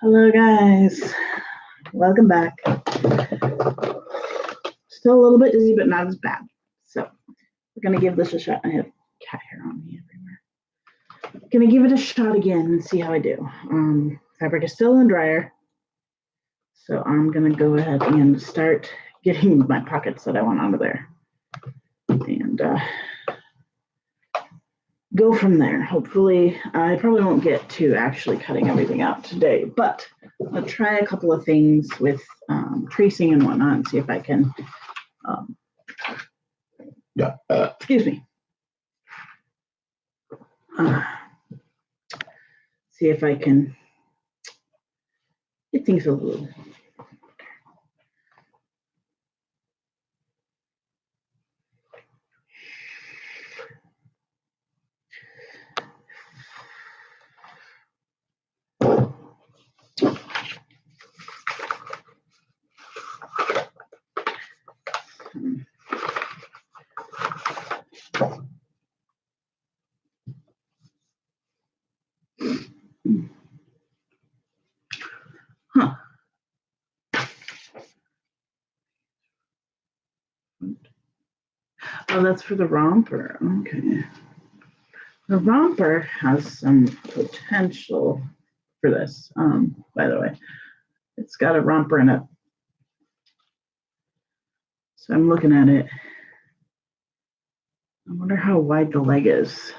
Hello guys, welcome back. Still a little bit dizzy, but not as bad. So we're gonna give this a shot. I have cat hair on me everywhere. Gonna give it a shot again and see how I do. Fabric is still in dryer, so I'm gonna go ahead and start getting my pockets that I want out of there, and go from there. Hopefully, I probably won't get to actually cutting everything out today, but I'll try a couple of things with tracing and whatnot and see if I can, excuse me, see if I can get things a little. Huh. Oh, that's for the romper. Okay. The romper has some potential for this, by the way. It's got a romper in it. So I'm looking at it. I wonder how wide the leg is.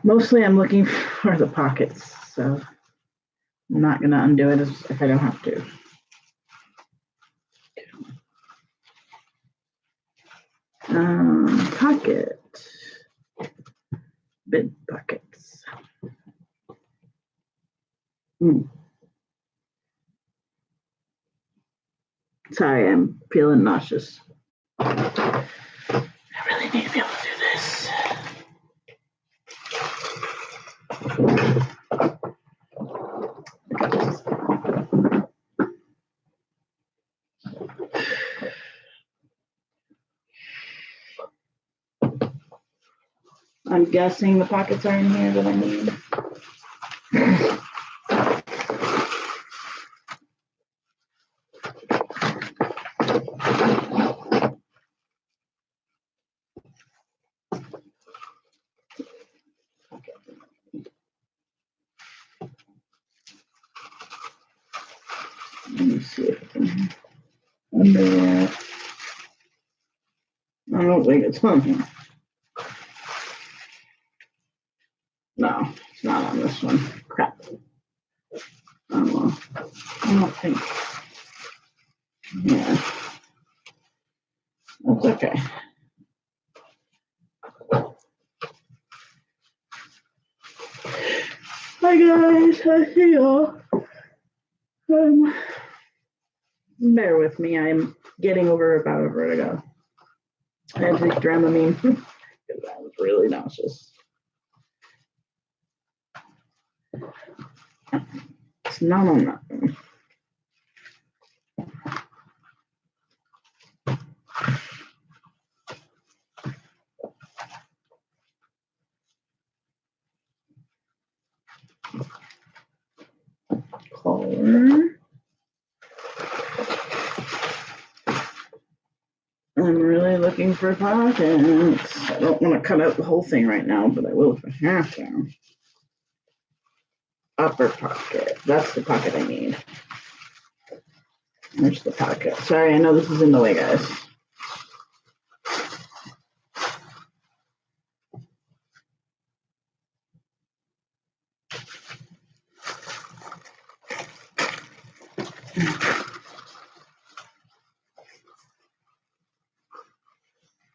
Mostly I'm looking for the pockets, so I'm not going to undo it if I don't have to. Pocket. Big pockets. Sorry, I'm feeling nauseous. I really need to be able to do this. I'm guessing the pockets are in here that I need. Let me see if I can under that. I don't think it's on here. No, it's not on this one. Crap. Oh well. I don't think. Yeah. That's okay. Hi guys, I see y'all. Bear with me, I'm getting over a bout of vertigo. I had to take Dramamine because I was really nauseous. It's not on nothing. Collar. I'm really looking for pockets. I don't want to cut out the whole thing right now, but I will if I have to. Upper pocket. That's the pocket I need. There's the pocket. Sorry, I know this is in the way, guys.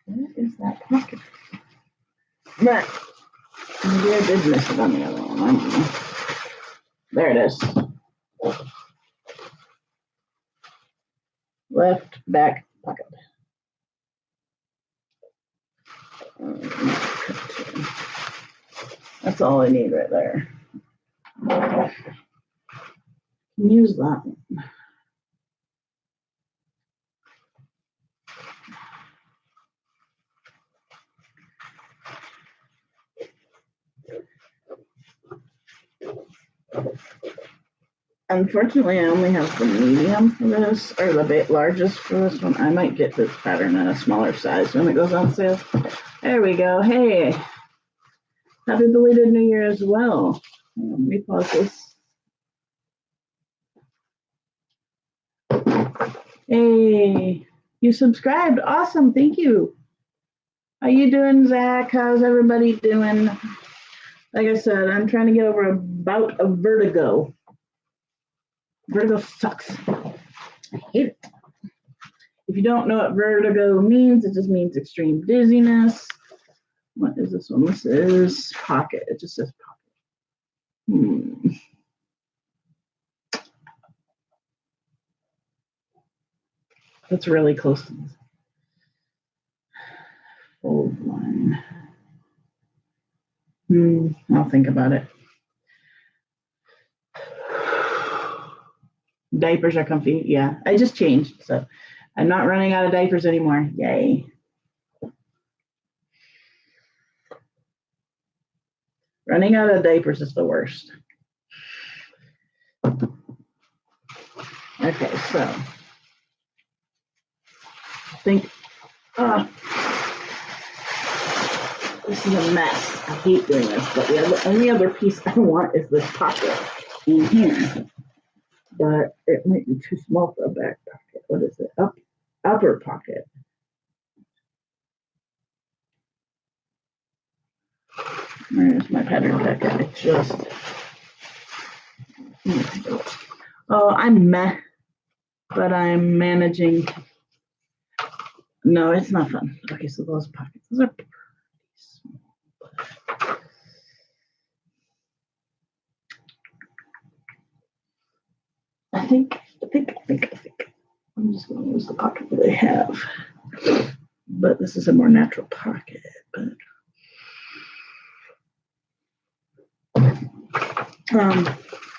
What is that pocket? But maybe I did miss it on the other one. I don't know. There it is. Left back pocket. That's all I need right there. Use that one. Unfortunately, I only have the medium for this, or the largest for this one. I might get this pattern in a smaller size when it goes on sale. There we go. Hey, happy belated New Year as well. Let me pause this. Hey, you subscribed. Awesome. Thank you. How you doing, Zach? How's everybody doing? Like I said, I'm trying to get over a bout of vertigo. Vertigo sucks. I hate it. If you don't know what vertigo means, it just means extreme dizziness. What is this one? This is pocket. It just says pocket. That's really close to this fold line. I'll think about it. Diapers are comfy. Yeah, I just changed, so I'm not running out of diapers anymore. Yay. Running out of diapers is the worst. Okay, so I think this is a mess. I hate doing this, but the only other piece I want is this pocket in here. But it might be too small for a back pocket. What is it? Upper pocket. Where's my pattern packet? It's just. Oh, I'm meh, but I'm managing. No, it's not fun. Okay, so those pockets, those are pretty small. I think. I'm just going to use the pocket that I have. But this is a more natural pocket. But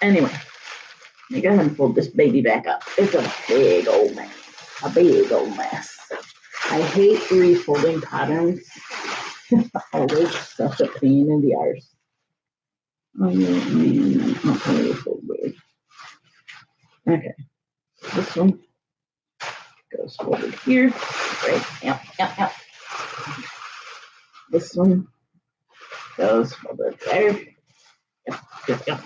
anyway, let me go ahead and fold this baby back up. It's a big old mess. A big old mess. I hate refolding patterns. It's always such a pain in the arse. Oh man, I'm not going to refold weird. Okay, this one goes folded here. Right, yep. This one goes folded there. Yep.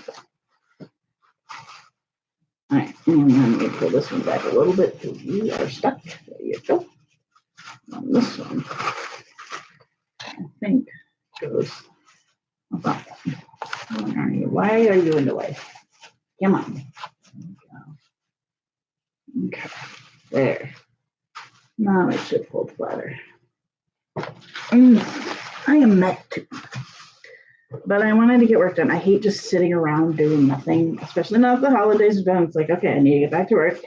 All right, and then we pull this one back a little bit because you are stuck. There you go. And this one, I think, goes about that. Why are you in the way? Come on. Okay, there. Now it should fold flatter. I am meant to. But I wanted to get work done. I hate just sitting around doing nothing, especially now that the holidays are done. It's like, okay, I need to get back to work.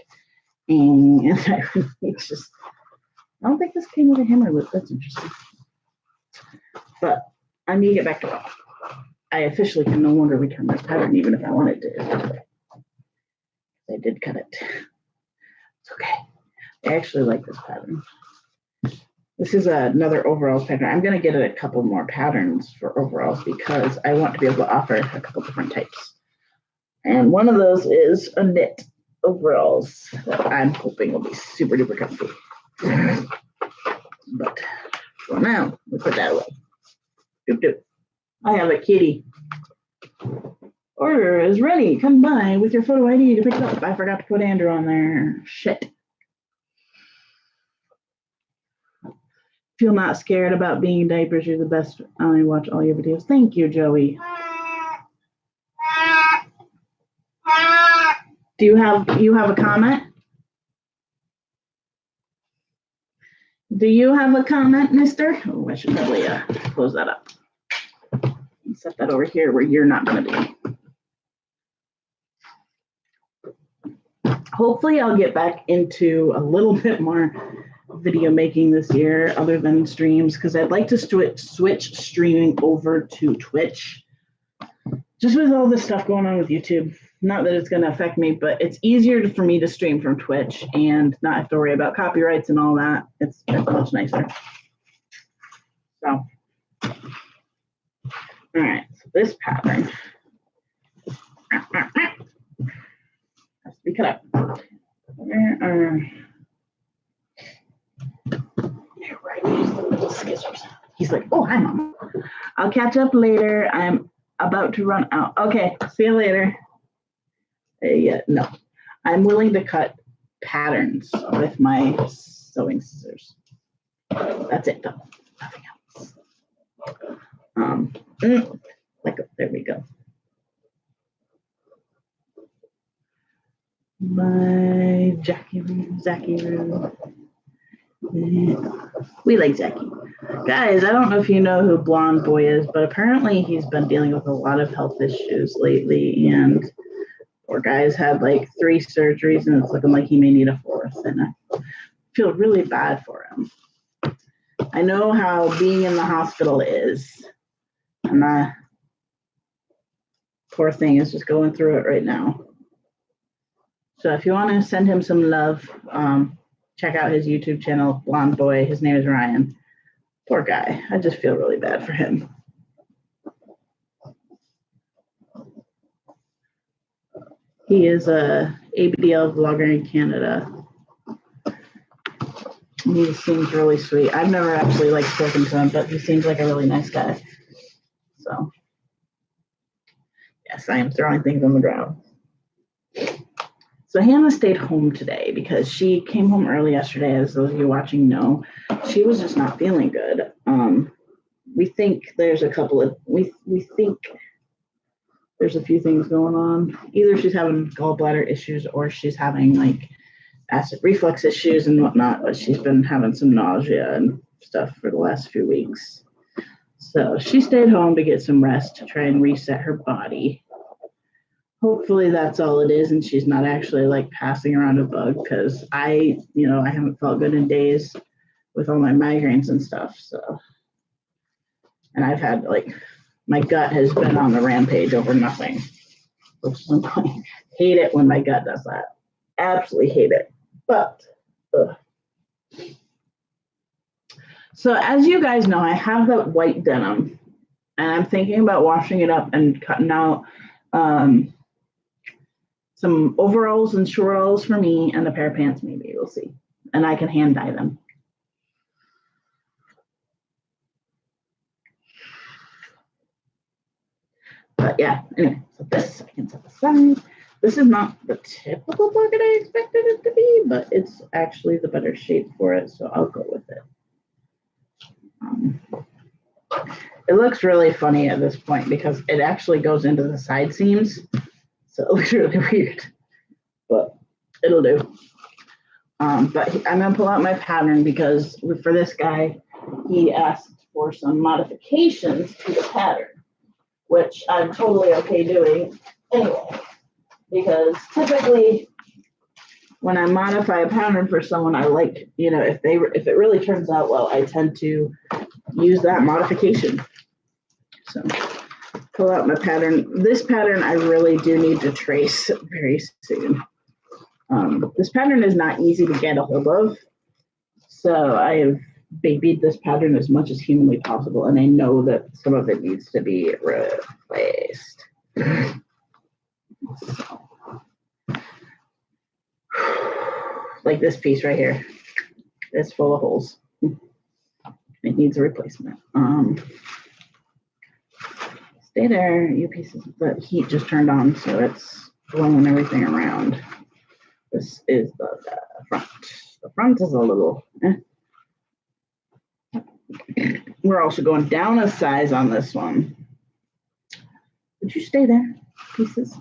And I really just, I don't think this came with a hammer loop. That's interesting. But I need to get back to work. I officially can no longer return my pattern, even if I wanted to. I did cut it. It's okay. I actually like this pattern. This is another overalls pattern. I'm going to get a couple more patterns for overalls because I want to be able to offer a couple different types. And one of those is a knit overalls that I'm hoping will be super duper comfy. But for now, we put that away. Doop. I have a kitty. Order is ready. Come by with your photo ID to pick it up. I forgot to put Andrew on there. Shit. Feel not scared about being in diapers. You're the best. I watch all your videos. Thank you, Joey. Do you have a comment? Do you have a comment, mister? Oh, I should probably close that up. And set that over here where you're not going to be. Hopefully I'll get back into a little bit more video making this year other than streams because I'd like to switch streaming over to Twitch. Just with all this stuff going on with YouTube. Not that it's going to affect me, but it's easier for me to stream from Twitch and not have to worry about copyrights and all that. It's much nicer. So, all right. So this pattern Has to be cut up. Where are... Here, right, use the little scissors. He's like, oh, hi, Mom. I'll catch up later. I'm about to run out. Okay, see you later. Yeah, no. I'm willing to cut patterns with my sewing scissors. That's it, though. Nothing else. There we go. My Zachy Roo. We like Zachy. Guys, I don't know if you know who Blonde Boy is, but apparently he's been dealing with a lot of health issues lately, and poor guy's had like 3 surgeries, and it's looking like he may need a 4th, and I feel really bad for him. I know how being in the hospital is, and that poor thing is just going through it right now. So if you want to send him some love, check out his YouTube channel, Blonde Boy. His name is Ryan. Poor guy. I just feel really bad for him. He is a ABDL vlogger in Canada. He seems really sweet. I've never actually spoken to him, but he seems like a really nice guy. So, yes, I am throwing things on the ground. So Hannah stayed home today because she came home early yesterday, as those of you watching know. She was just not feeling good. We think there's a couple of, we think there's a few things going on. Either she's having gallbladder issues or she's having acid reflux issues and whatnot, but she's been having some nausea and stuff for the last few weeks. So she stayed home to get some rest to try and reset her body. Hopefully that's all it is, and she's not actually passing around a bug, because I haven't felt good in days with all my migraines and stuff. So, and I've had my gut has been on the rampage over nothing. Hate it when my gut does that. Absolutely hate it. But so as you guys know, I have that white denim, and I'm thinking about washing it up and cutting out some overalls and shorts for me, and a pair of pants maybe. We'll see. And I can hand dye them. But yeah, anyway, so this I can set aside. This is not the typical pocket I expected it to be, but it's actually the better shape for it, so I'll go with it. It looks really funny at this point because it actually goes into the side seams. So it looks really weird, but it'll do. But I'm going to pull out my pattern because for this guy, he asked for some modifications to the pattern, which I'm totally okay doing anyway, because typically when I modify a pattern for someone, I like, if it really turns out well, I tend to use that modification. So pull out my pattern. This pattern I really do need to trace very soon. This pattern is not easy to get a hold of, so I have babied this pattern as much as humanly possible, and I know that some of it needs to be replaced. So, like this piece right here, it's full of holes. It needs a replacement. Stay there, you pieces. The heat just turned on, so it's blowing everything around. This is the front. The front is a little. We're also going down a size on this one. Would you stay there, pieces?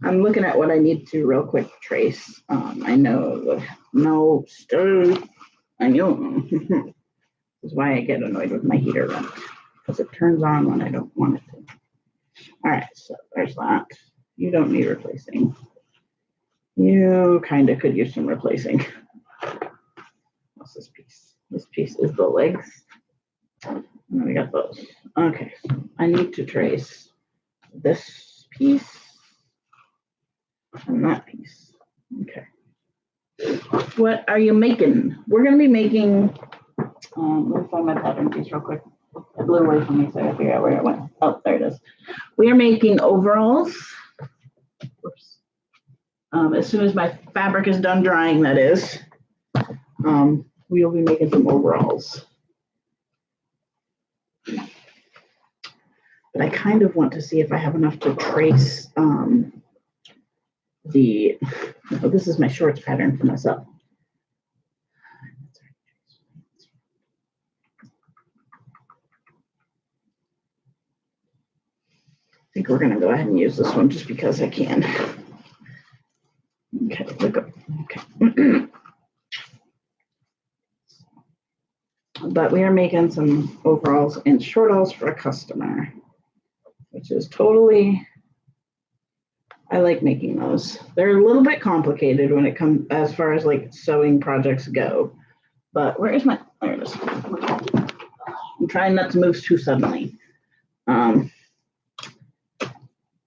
I'm looking at what I need to real quick trace. I know. No, stay. I know. This is why I get annoyed with my heater running, because it turns on when I don't want it to. All right, so there's that. You don't need replacing. You kind of could use some replacing. What's this piece? This piece is the legs. And then we got those. Okay, so I need to trace this piece and that piece. Okay. What are you making? We're going to be making, let me find my pattern piece real quick. It blew away from me, so I gotta figure out where it went. Oh, there it is. We are making overalls. Oops. As soon as my fabric is done drying, that is, we will be making some overalls. But I kind of want to see if I have enough to trace this is my shorts pattern for myself. I think we're gonna go ahead and use this one just because I can. Okay, look up. Okay. But we are making some overalls and shortalls for a customer, which is totally, I like making those. They're a little bit complicated when it comes as far as like sewing projects go. But where is my, there it is. I'm trying not to move too suddenly.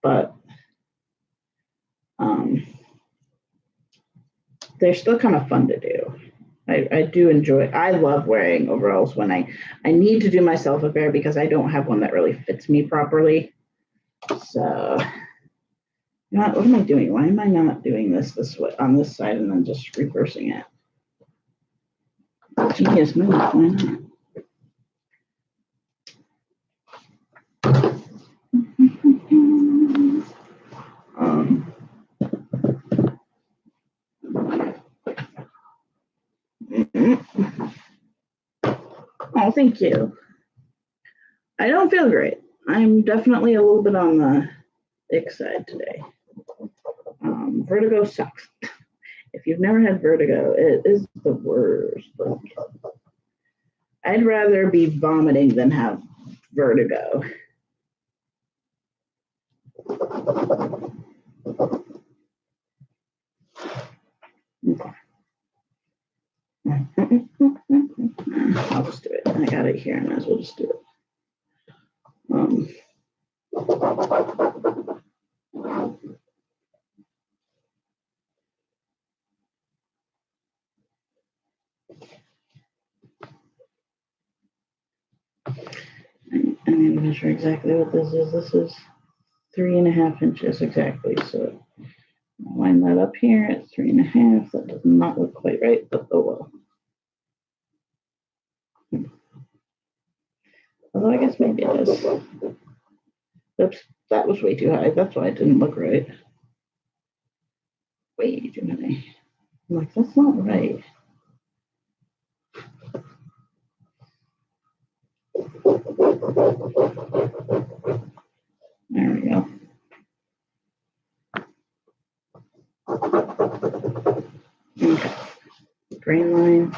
But they're still kind of fun to do. I do enjoy, I love wearing overalls when I need to do myself a pair because I don't have one that really fits me properly. So, what am I doing? Why am I not doing this way on this side and then just reversing it? Genius move, why not? Oh, thank you. I don't feel great. I'm definitely a little bit on the ick side today. Vertigo sucks. If you've never had vertigo, it is the worst. I'd rather be vomiting than have vertigo. Okay. I'll just do it. I got it here. I might as well just do it. I'm going to measure exactly what this is. This is 3.5 inches exactly. So I'll line that up here at 3.5. That does not look quite right, but oh well. Although I guess maybe it is. Oops, that was way too high. That's why it didn't look right. Way too high. I'm like, that's not right. There we go. Okay. Grain line.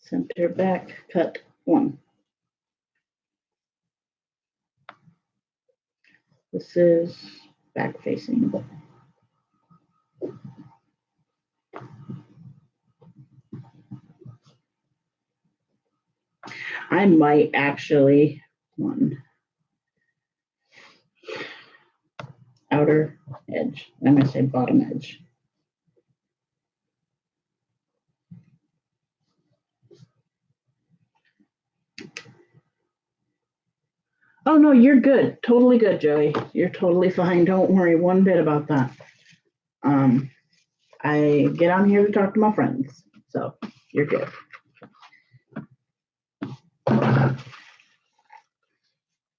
Center back, cut 1. This is back facing. I might actually outer edge. I'm going to say bottom edge. Oh, no, you're good. Totally good, Joey. You're totally fine. Don't worry one bit about that. I get on here to talk to my friends, so you're good.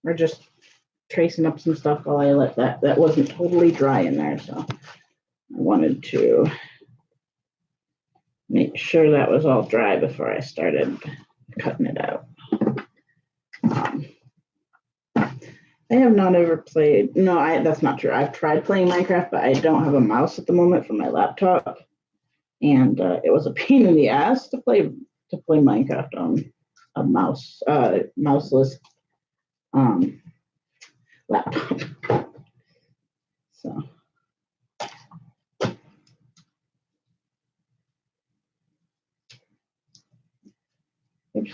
We're just tracing up some stuff while I let that wasn't totally dry in there, so I wanted to make sure that was all dry before I started cutting it out. I have not ever played, no, that's not true. I've tried playing Minecraft, but I don't have a mouse at the moment for my laptop. And it was a pain in the ass to play Minecraft on a mouseless laptop. So. Oops.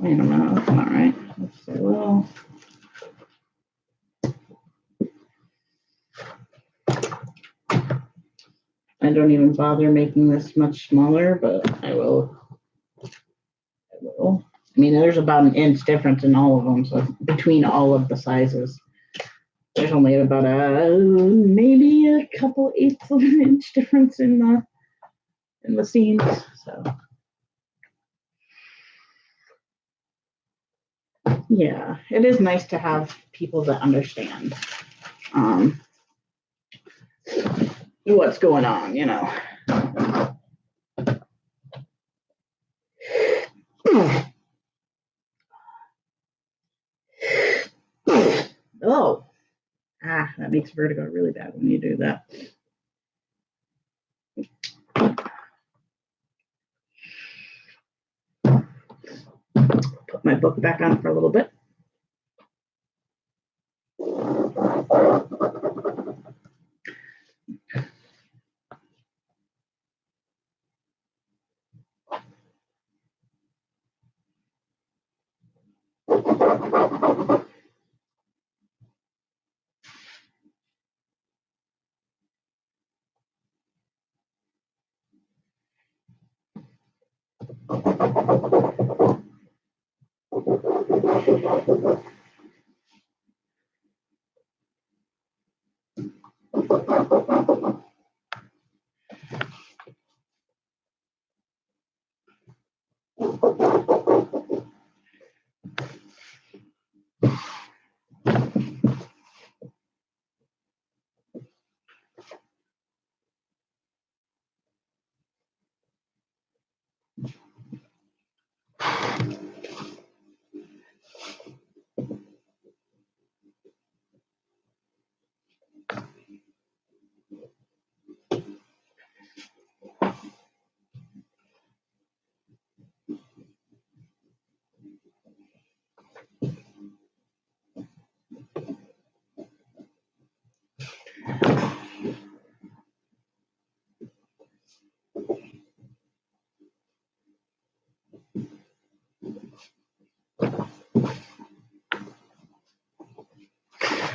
Wait a minute, that's not right. Let's see, well. I don't even bother making this much smaller, but I will. I mean, there's about an inch difference in all of them, so between all of the sizes. There's only about maybe a couple eighths of an inch difference in the seams. So yeah, it is nice to have people that understand what's going on, you know. Oh, that makes vertigo really bad when you do that. Put my book back on for a little bit.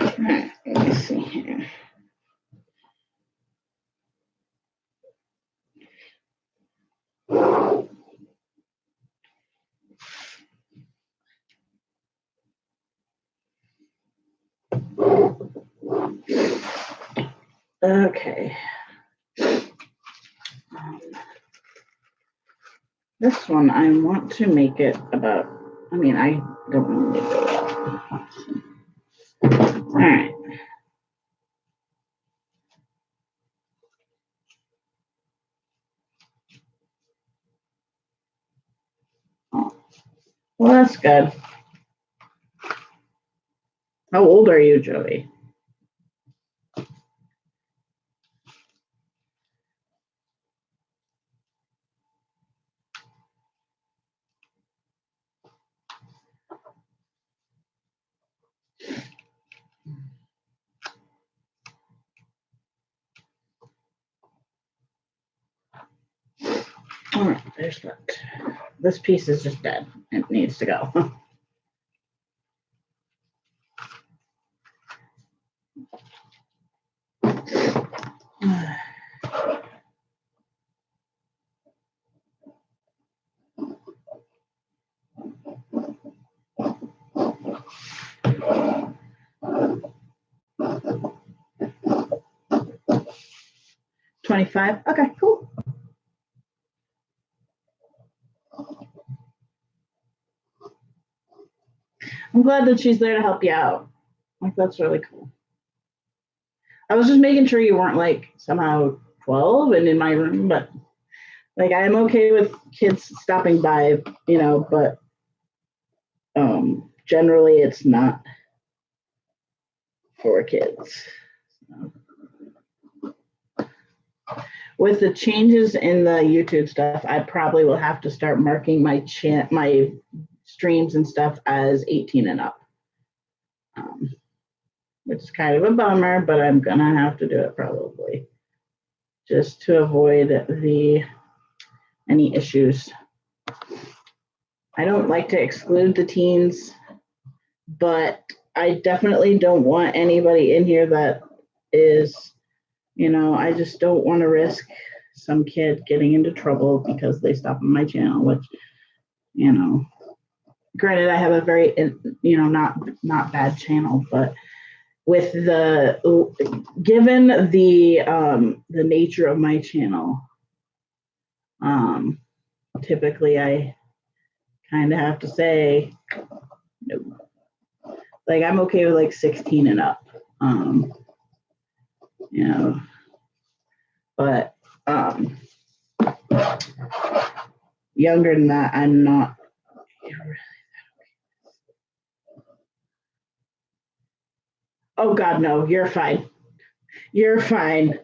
All right, let me see here. Okay. This one, I want to make it about, I mean, I don't really do that. All right. Oh, well, that's good. How old are you, Joey? All right, there's that. This piece is just dead. It needs to go. $25. Okay, cool. I'm glad that she's there to help you out. Like, that's really cool. I was just making sure you weren't like somehow 12 and in my room, but like I'm okay with kids stopping by, you know, but generally it's not for kids. So. With the changes in the YouTube stuff, I probably will have to start marking my streams and stuff as 18 and up. Which is kind of a bummer, but I'm gonna have to do it probably just to avoid any issues. I don't like to exclude the teens, but I definitely don't want anybody in here that is, I just don't want to risk some kid getting into trouble because they stop on my channel, which, granted, I have a very, not bad channel, but with given the nature of my channel, typically I kind of have to say no. Like I'm okay with like 16 and up, but younger than that, I'm not. Oh God, no, you're fine. You're fine.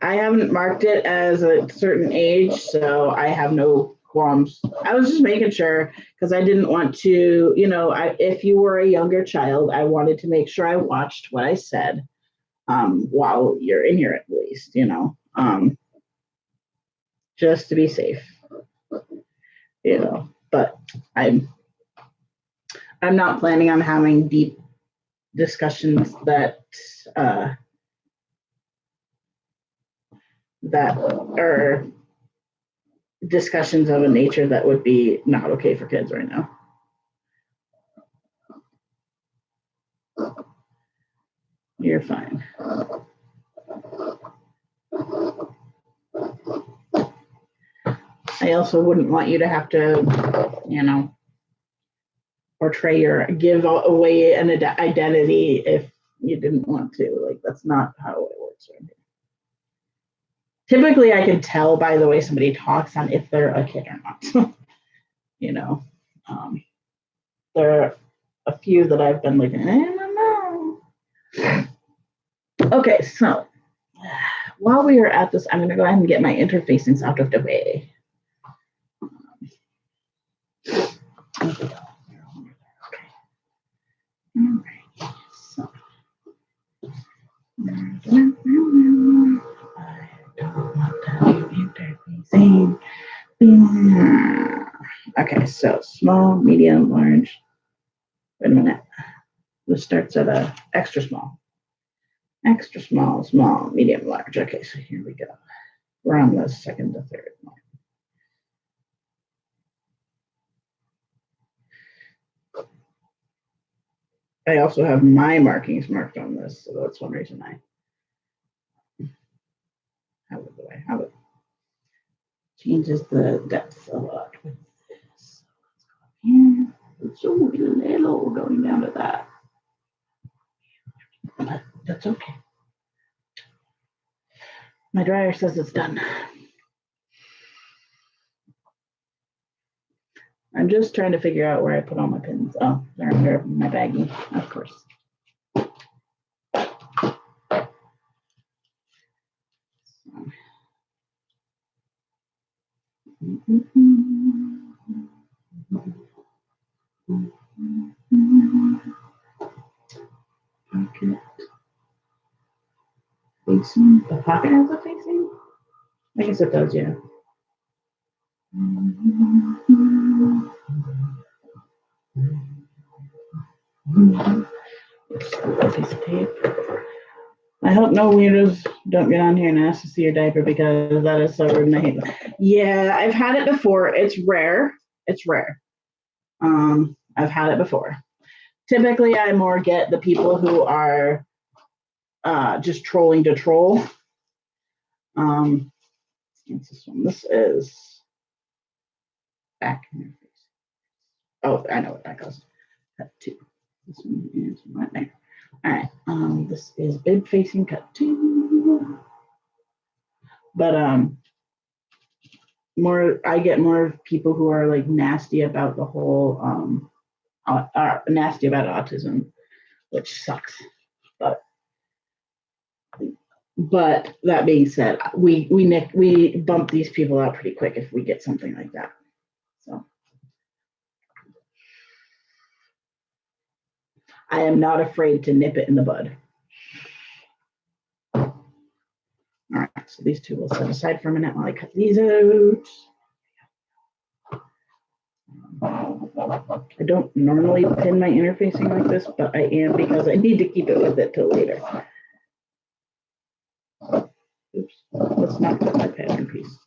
I haven't marked it as a certain age, so I have no qualms. I was just making sure because I didn't want to, if you were a younger child, I wanted to make sure I watched what I said while you're in here at least, just to be safe, But I'm not planning on having deep discussions that are discussions of a nature that would be not okay for kids right now. You're fine. I also wouldn't want you to have to, portray give away an identity if you didn't want to. Like, that's not how it works right here. Typically, I can tell by the way somebody talks on if they're a kid or not. There are a few that I've been like, I don't know. Okay, so while we are at this, I'm going to go ahead and get my interfacings out of the way. Okay. All right. So. Okay, so small, medium, large. Wait a minute. This starts at a extra small. Extra small, small, medium, large. Okay, so here we go. We're on the second to third line. I also have my markings marked on this, so that's one reason I have it the way I have it. Changes the depth a lot with this. Here, it's so little going down to that. But that's okay. My dryer says it's done. I'm just trying to figure out where I put all my pins. Oh, they're under my baggie, of course. Pocket. Facing. The pocket has a facing? I guess it does, yeah. A piece of tape. I hope no weirdos don't get on here and ask to see your diaper because that is so rude and I hate that. Yeah, I've had it before. It's rare. It's rare. I've had it before. Typically, I more get the people who are just trolling to troll. What's this one? This is back in your face. Oh, I know what that goes. Cut two. This one is right there. All right. This is bib facing cut two. But I get more people who are like nasty about the whole nasty about autism, which sucks. But that being said, we bump these people out pretty quick if we get something like that. So I am not afraid to nip it in the bud. All right, so these two will set aside for a minute while I cut these out. I don't normally pin my interfacing like this, but I am because I need to keep it with it till later. Oops, let's not put my pattern piece.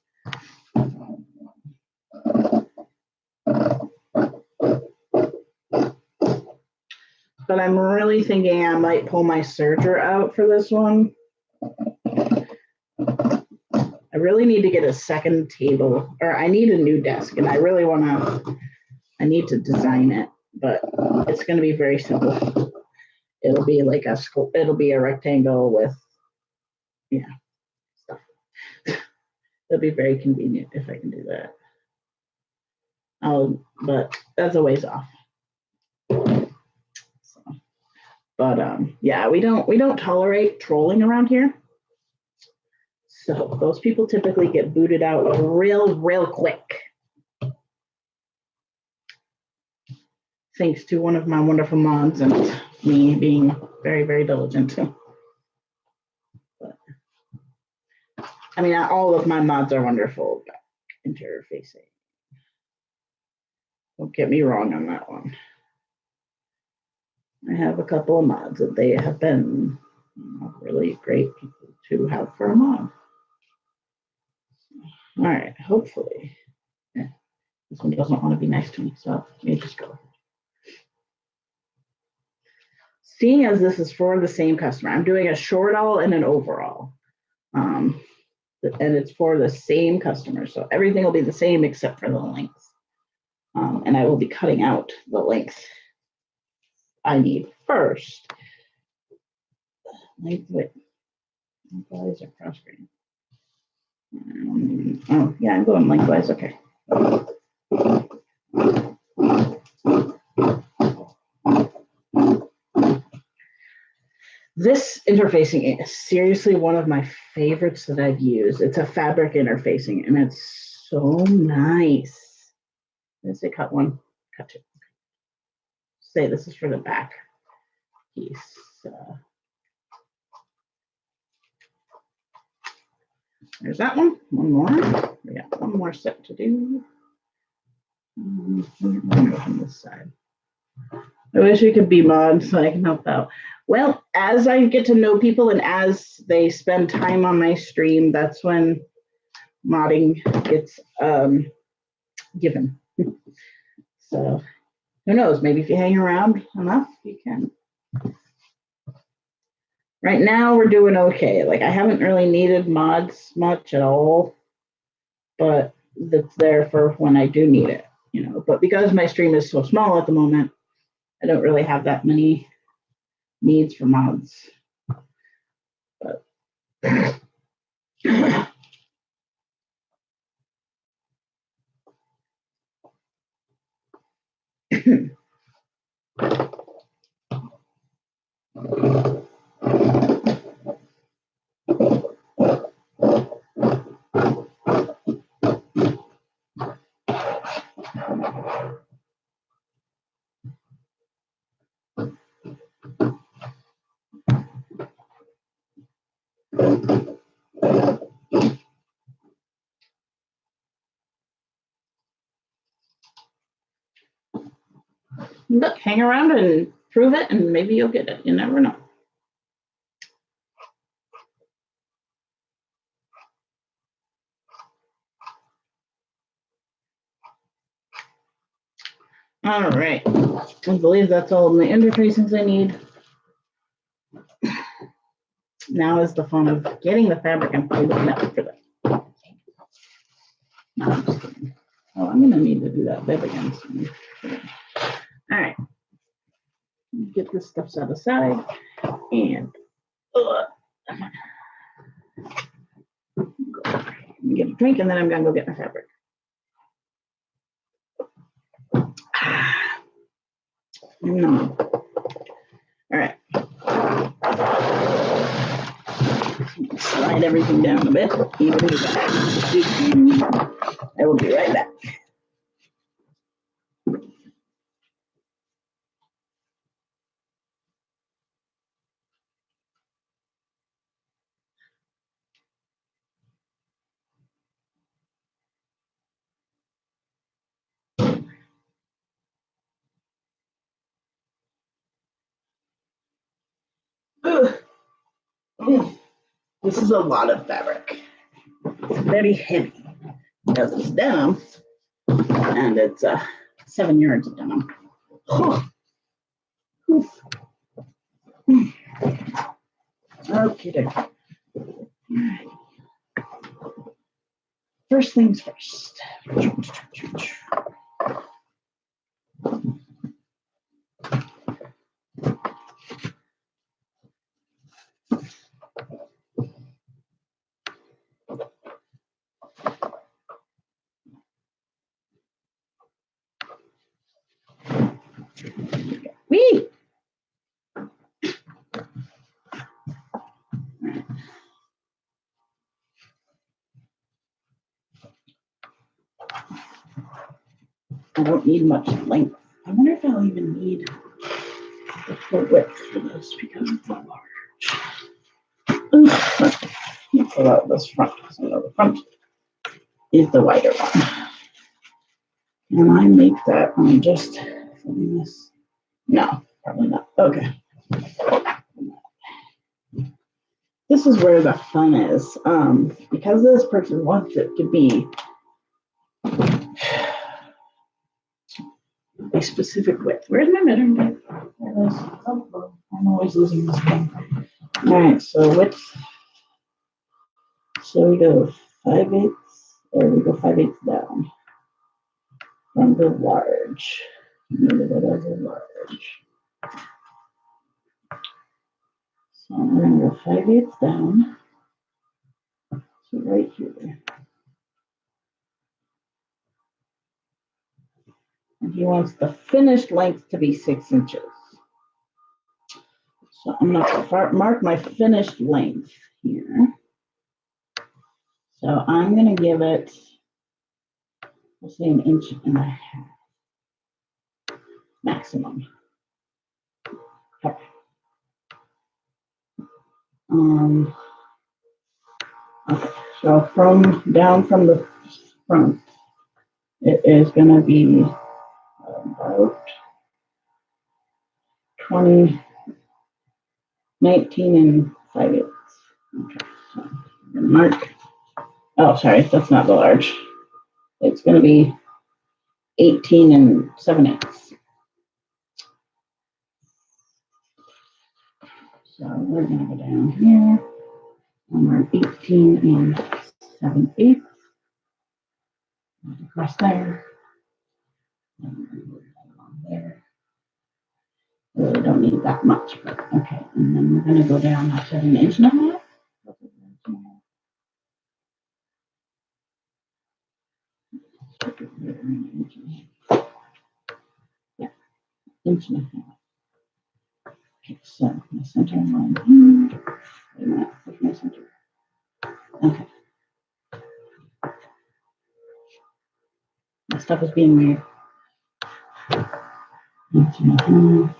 But I'm really thinking I might pull my serger out for this one. I really need to get a second table, or I need a new desk, and I really want to, I need to design it, but it's going to be very simple. It'll be like it'll be a rectangle with, yeah, stuff. It'll be very convenient if I can do that. But that's a ways off. So, but yeah, we don't tolerate trolling around here. So those people typically get booted out real quick. Thanks to one of my wonderful mods and me being very diligent. But, I mean, all of my mods are wonderful. Interfacing. Don't get me wrong on that one. I have a couple of mods that they have been really great people to have for a mod. All right, hopefully. Yeah, this one doesn't want to be nice to me, so let me just go. Seeing as this is for the same customer, I'm doing a short all and an overall. And it's for the same customer, so everything will be the same except for the length. And I will be cutting out the length I need first. Length width. Lengthwise or cross grain? Oh, yeah, I'm going lengthwise. Okay. This interfacing is seriously one of my favorites that I've used. It's a fabric interfacing, and it's so nice. Let's say cut one, cut two. Say this is for the back piece. There's that one. One more. We got one more step to do. On this side. I wish we could be mods so I can help out. Well, as I get to know people and as they spend time on my stream, that's when modding gets given. So who knows? Maybe if you hang around enough, you can. Right now, we're doing okay. Like, I haven't really needed mods much at all, but that's there for when I do need it, you know. But because my stream is so small at the moment, I don't really have that many needs for mods. But look, hang around and prove it, and maybe you'll get it. You never know. All right. I believe that's all the interfacings I need. Now is the fun of getting the fabric and folding it up for them. No, I'm just kidding. Oh, I'm going to need to do that bib again soon. All right. Get this stuff set aside and get a drink, and then I'm going to go get my fabric. No. All right. Slide everything down a bit. Even I will be right back. Ooh, this is a lot of fabric. It's very heavy because it's denim and it's 7 yards of denim. Oh. Okay. First things first. Wee! I don't need much length. I wonder if I'll even need the full width for this because it's not large. Pull out this front because I know the front is the wider one. And I make that on just filling this. No, probably not. Okay. This is where the fun is. Because this person wants it to be a specific width. Where's my measuring tape? There it is. Oh, I'm always losing this thing. All right, so width. So we go 5/8, or we go 5/8 down from the large. Maybe that is a large. So I'm going to go 5/8 down. So right here. And he wants the finished length to be 6 inches. So I'm going to mark my finished length here. So I'm going to give it, let's say, 1.5 inches maximum. Okay. Okay. So down from the front, it is going to be about 19 5/8. Okay. So I'm going to mark. Oh, sorry, that's not the large. It's going to be 18 7/8. So we're going to go down here. And we're 18 7/8. Across there. And there. Really don't need that much, but okay. And then we're going to go down to 1.5 inches. Yeah, 1.5 inches. Okay, so my center line here. Wait a minute, where's my center? Okay. My stuff is being weird. 1.5.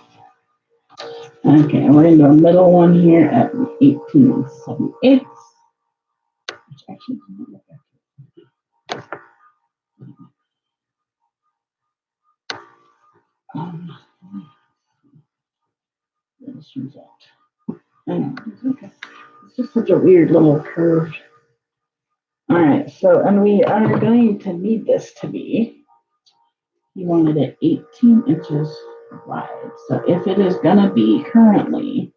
Okay, and we're going to do a middle one here at 18 7/8. Which actually doesn't look this turns out. I know, it's okay. It's just such a weird little curve. All right, so, and we are going to need this to be, he wanted it 18 inches wide. So if it is going to be currently,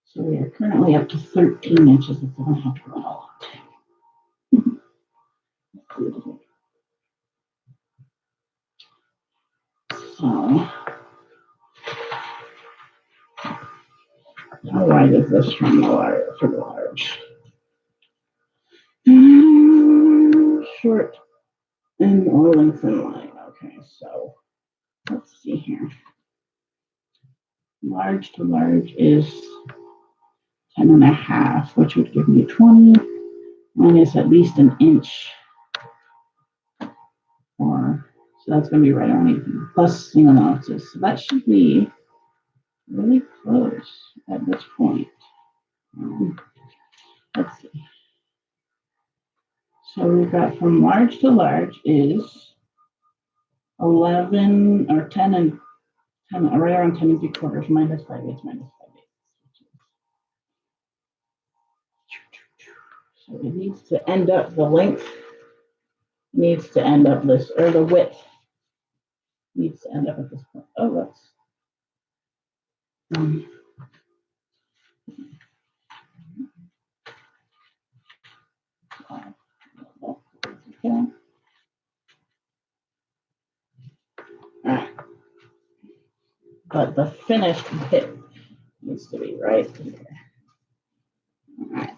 so we are currently up to 13 inches. It's going to have to run a lot. So, how wide is this from the large, for the large? Short and or length and line. Okay, so let's see here. Large to large is 10.5, which would give me 20 minus at least 1 inch. Or so that's going to be right on 18 plus single ounces. So that should be really close at this point. Let's see. So we've got from large to large is 11 or 10 right around 10 3/4, -5/8, -5/8. So it needs to end up, the length needs to end up this, or the width needs to end up at this point. Oh, that's, okay. But the finished bit needs to be right here. All right.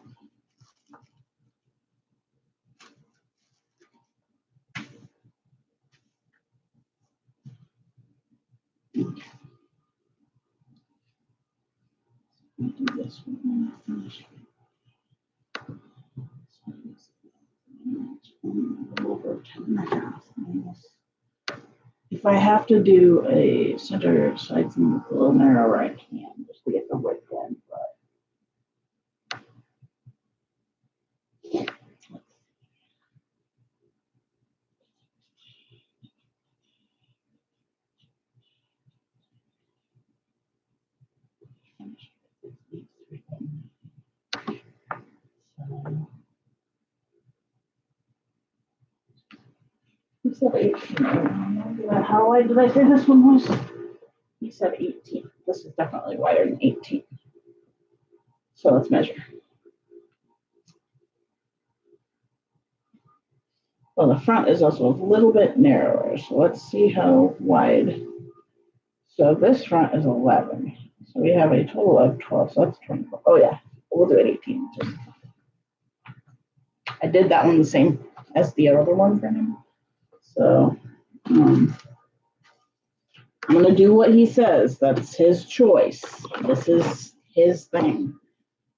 Do this one. Over 10.5. If I have to do a center side seam with a little narrower, I can just to get the width in. He said 18. How wide did I say this one was? He said 18. This is definitely wider than 18. So let's measure. Well, the front is also a little bit narrower. So let's see how wide. So this front is 11. So we have a total of 12. So that's 24. Oh, yeah. We'll do it 18. I did that one the same as the other one for him. So I'm going to do what he says. That's his choice. This is his thing.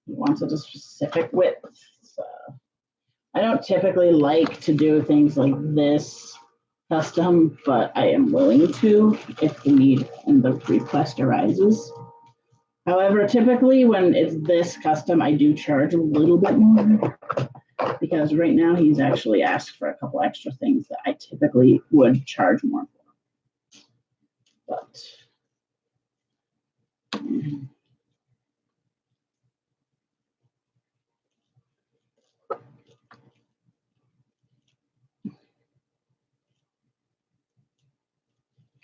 He wants it a specific width. So I don't typically like to do things like this custom, but I am willing to if the need and the request arises. However, typically when it's this custom, I do charge a little bit more because right now he's actually asked for a couple extra things that I typically would charge more for. But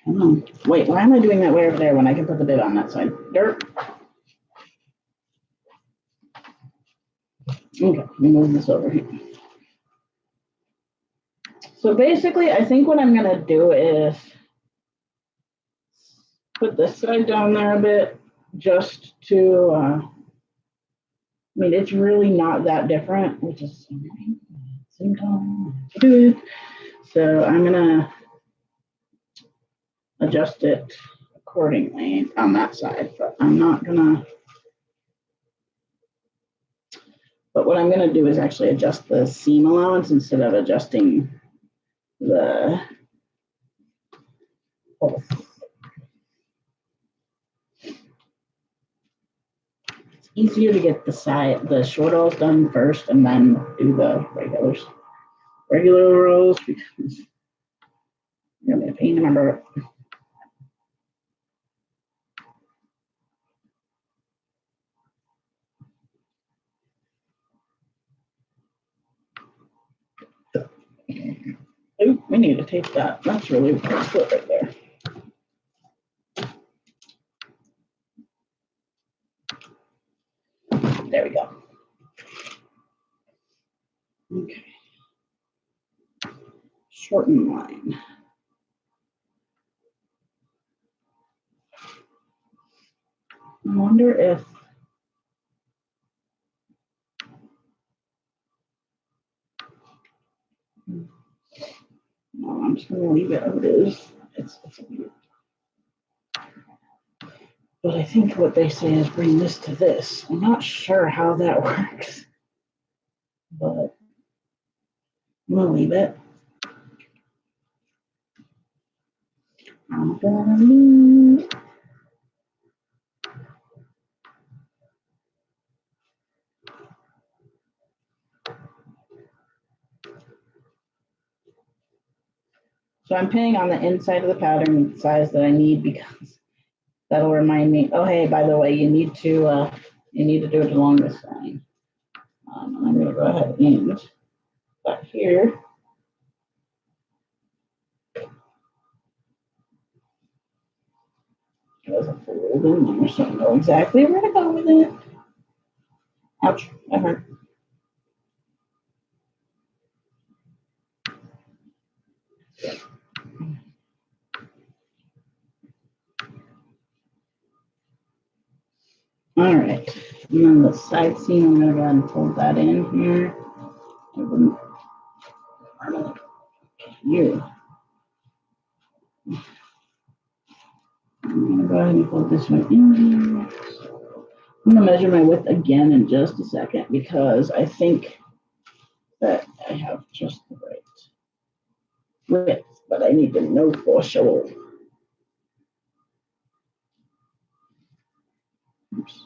come on. Wait, why am I doing that way over there when I can put the bit on that side? Dirt. Okay, let me move this over here. So basically, I think what I'm going to do is put this side down there a bit just to, I mean, it's really not that different, which is same time. So I'm going to adjust it accordingly on that side, but I'm not going to. But what I'm going to do is actually adjust the seam allowance instead of adjusting the whole. It's easier to get the short rolls done first and then do the regular rolls because it's going to be a pain in my butt. Oop, we need to tape that. That's really split right there. There we go. Okay. Shorten line. I wonder if no, I'm just going to leave it how it is. It's weird. But I think what they say is bring this to this. I'm not sure how that works, but I'm going to leave it. I'm going to leave. So I'm pinning on the inside of the pattern size that I need because that'll remind me, oh, hey, by the way, you need to do it along this line. And I'm going to go ahead and back here. There's a fold in there, so I know exactly where to go with it. Ouch, that hurt. All right, and then the side seam, I'm going to go ahead and fold that in here. Here. I'm going to go ahead and fold this one in here. I'm going to measure my width again in just a second because I think that I have just the right width, but I need to know for sure. Oops.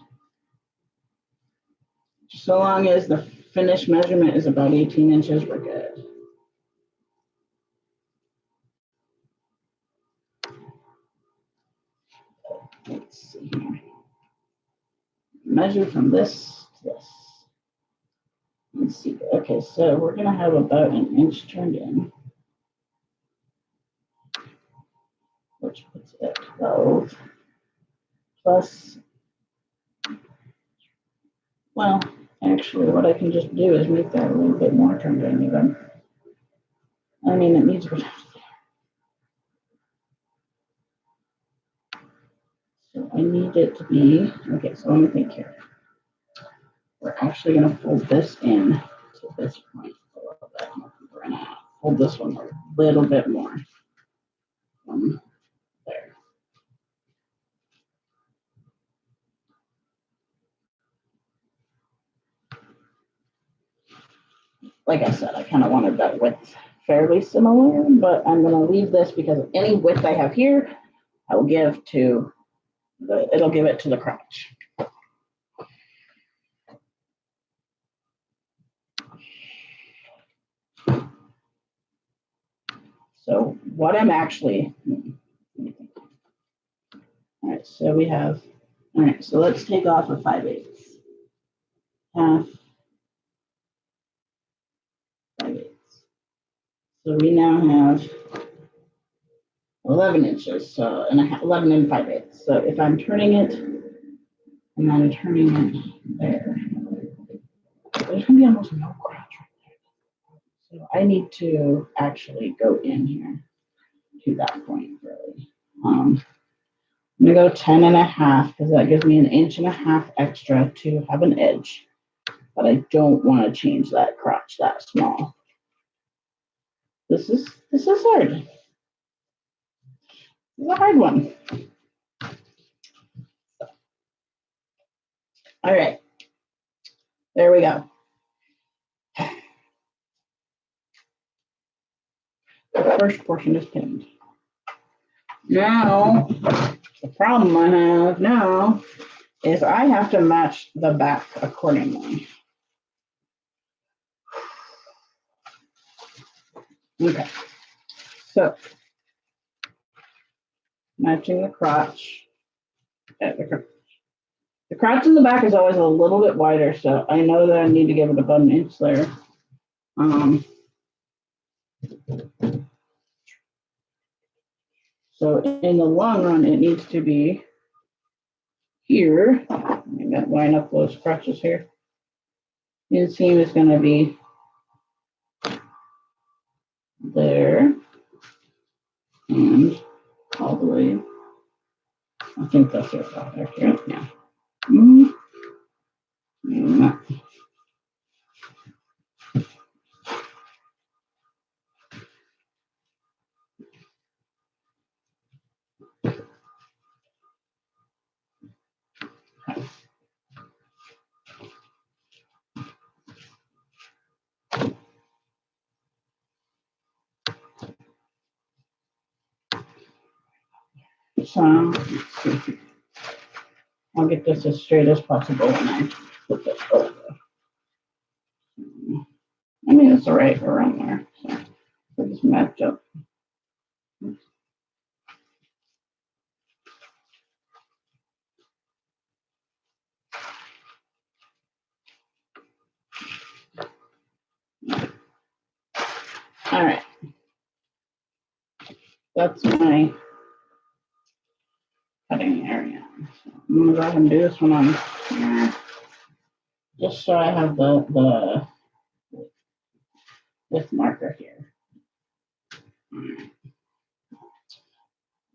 So long as the finished measurement is about 18 inches, we're good. Let's see here. Measure from this to this. Let's see. Okay, so we're going to have about an inch turned in, which puts it at 12 plus. Well, actually, what I can just do is make that a little bit more turned in even. I mean, it needs to go down there. So I need it to be, okay, so let me think here. We're actually going to fold this in to this point a little bit. We're going to fold this one a little bit more from there. Like I said, I kind of wanted that width fairly similar, but I'm going to leave this because any width I have here, I will give to it'll give it to the crotch. So what I'm actually, all right, so we have, all right, so let's take off a 5/8, half, 5/8. So we now have 11 inches, so, and 11 and 5/8. So if I'm turning it, and then turning it there, there's gonna be almost no crotch right there. So I need to actually go in here to that point, really. I'm gonna go 10 and a half because that gives me an inch and a half extra to have an edge, but I don't want to change that crotch that small. This is hard. This is a hard one. All right, there we go. The first portion is pinned. Now, the problem I have now is I have to match the back accordingly. Okay, so matching the crotch. The crotch in the back is always a little bit wider, so I know that I need to give it about an inch there. So in the long run, it needs to be here. I'm going to line up those crotches here. Inseam is going to be there and all the way. I think that's it right there. Here. Yeah. Yeah. So I'll get this as straight as possible when I flip it over. I mean, it's all right around there. So we'll just match up. All right. That's my cutting area. So I'm gonna go ahead and do this one on here, just so I have the this marker here.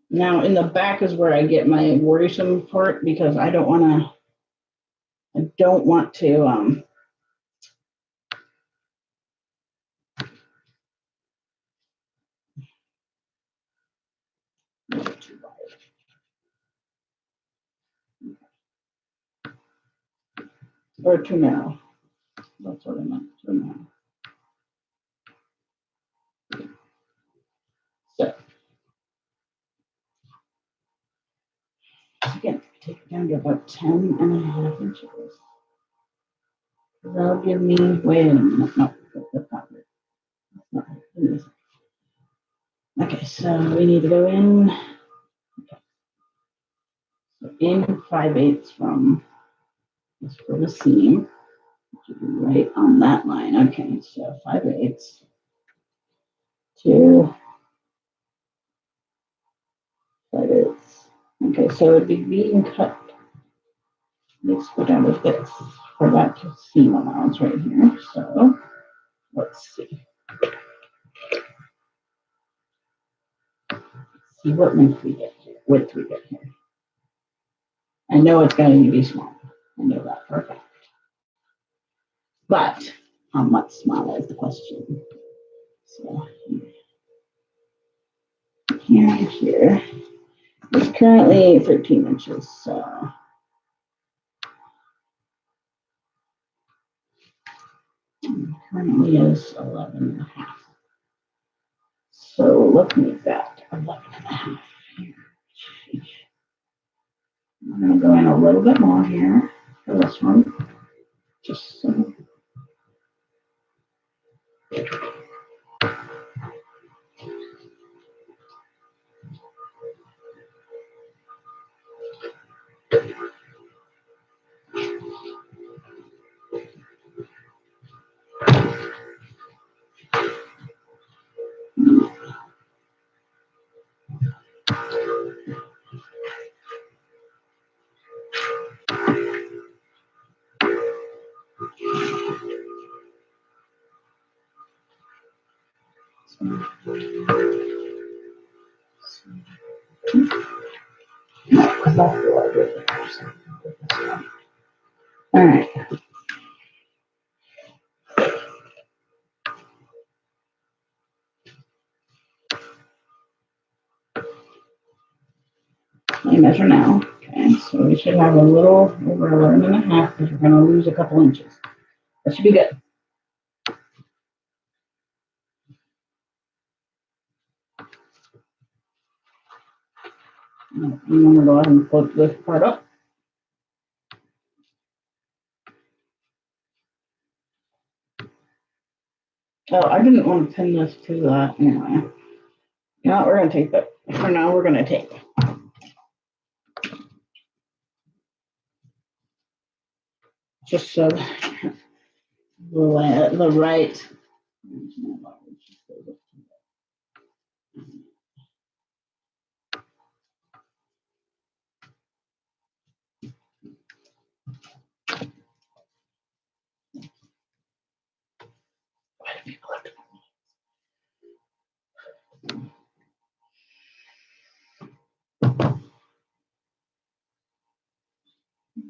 Now in the back is where I get my worrisome part, because I don't want to or too narrow. That's what I meant, too narrow. So again, take it down to about 10.5 inches. That'll give me, wait a minute, no, that's not it. That's not it. Okay, so we need to go in, so in 5/8 from this for the seam, right on that line. Okay, so 5/8 to 5/8. Okay, so it'd be being cut. Let's go down with this for that seam allowance right here. So let's see. See what length we get here, width we get here. I know it's going to be small. I know that for a fact. But how much smaller is the question? So here and here. It's currently 13 inches. So currently is 11.5. So let's make that 11.5 here. I'm going to go in a little bit more here for this one. Just so. All right. I measure now. Okay, so we should have a little over 11.5 because we're going to lose a couple inches. That should be good. I'm going to go ahead and flip this part up. Oh, I didn't want to pin this to that anyway. Yeah, we're going to tape it. For now, we're going to tape. Just so the right.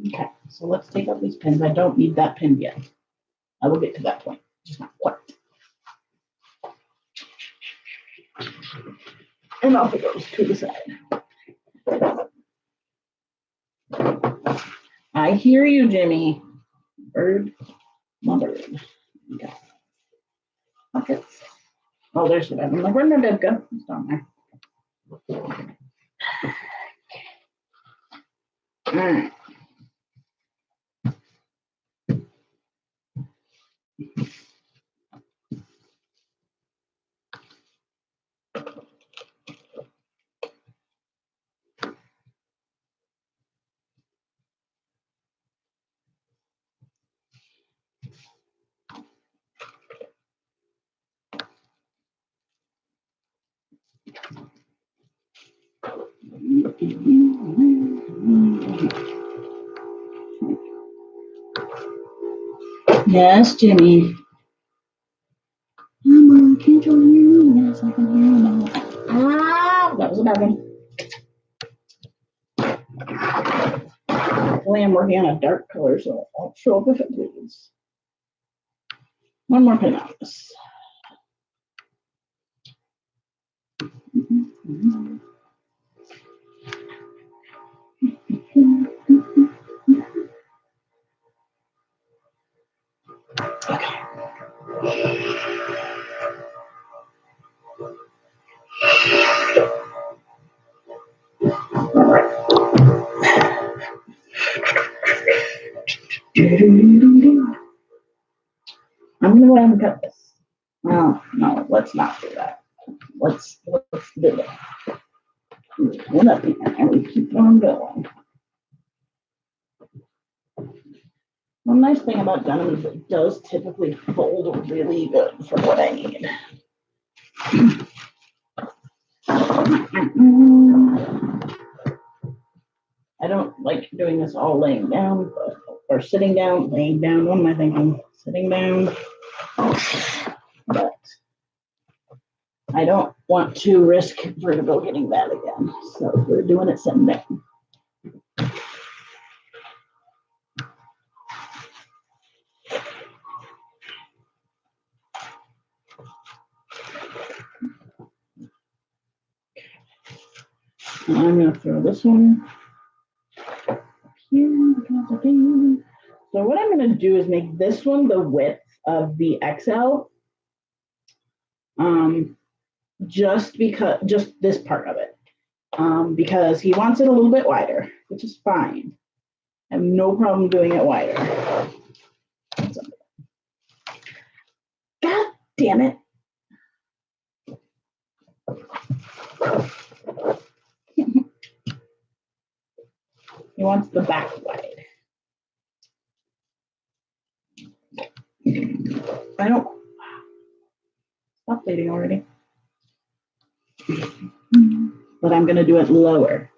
Okay, so let's take out these pins. I don't need that pin yet. I will get to that point, just not quite. And off it goes to the side. I hear you, Jimmy. Bird, my bird. Okay. Pockets. Oh, there's the bed. I'm like, where'd my bed go? It's down there. All right. Yes, Jimmy. Come on, can't you hear me? Yes, I can hear you now. Ah, that was a bad one. Hopefully I'm working on a dark color so it won't show up if it bleeds. One more pin on this. Okay. All right. I'm gonna go ahead and cut this. No, let's not do that. Let's do it. Pull it up here and we keep on going. One nice thing about denim is it does typically fold really good for what I need. I don't like doing this all laying down or sitting down, laying down. What am I thinking? Sitting down. But I don't want to risk vertigo getting bad again. So we're doing it sitting down. And I'm going to throw this one here. So what I'm going to do is make this one the width of the XL. Just this part of it. Because he wants it a little bit wider, which is fine. I have no problem doing it wider. God damn it. He wants the back wide. I don't. Stop bleeding already. But I'm going to do it lower.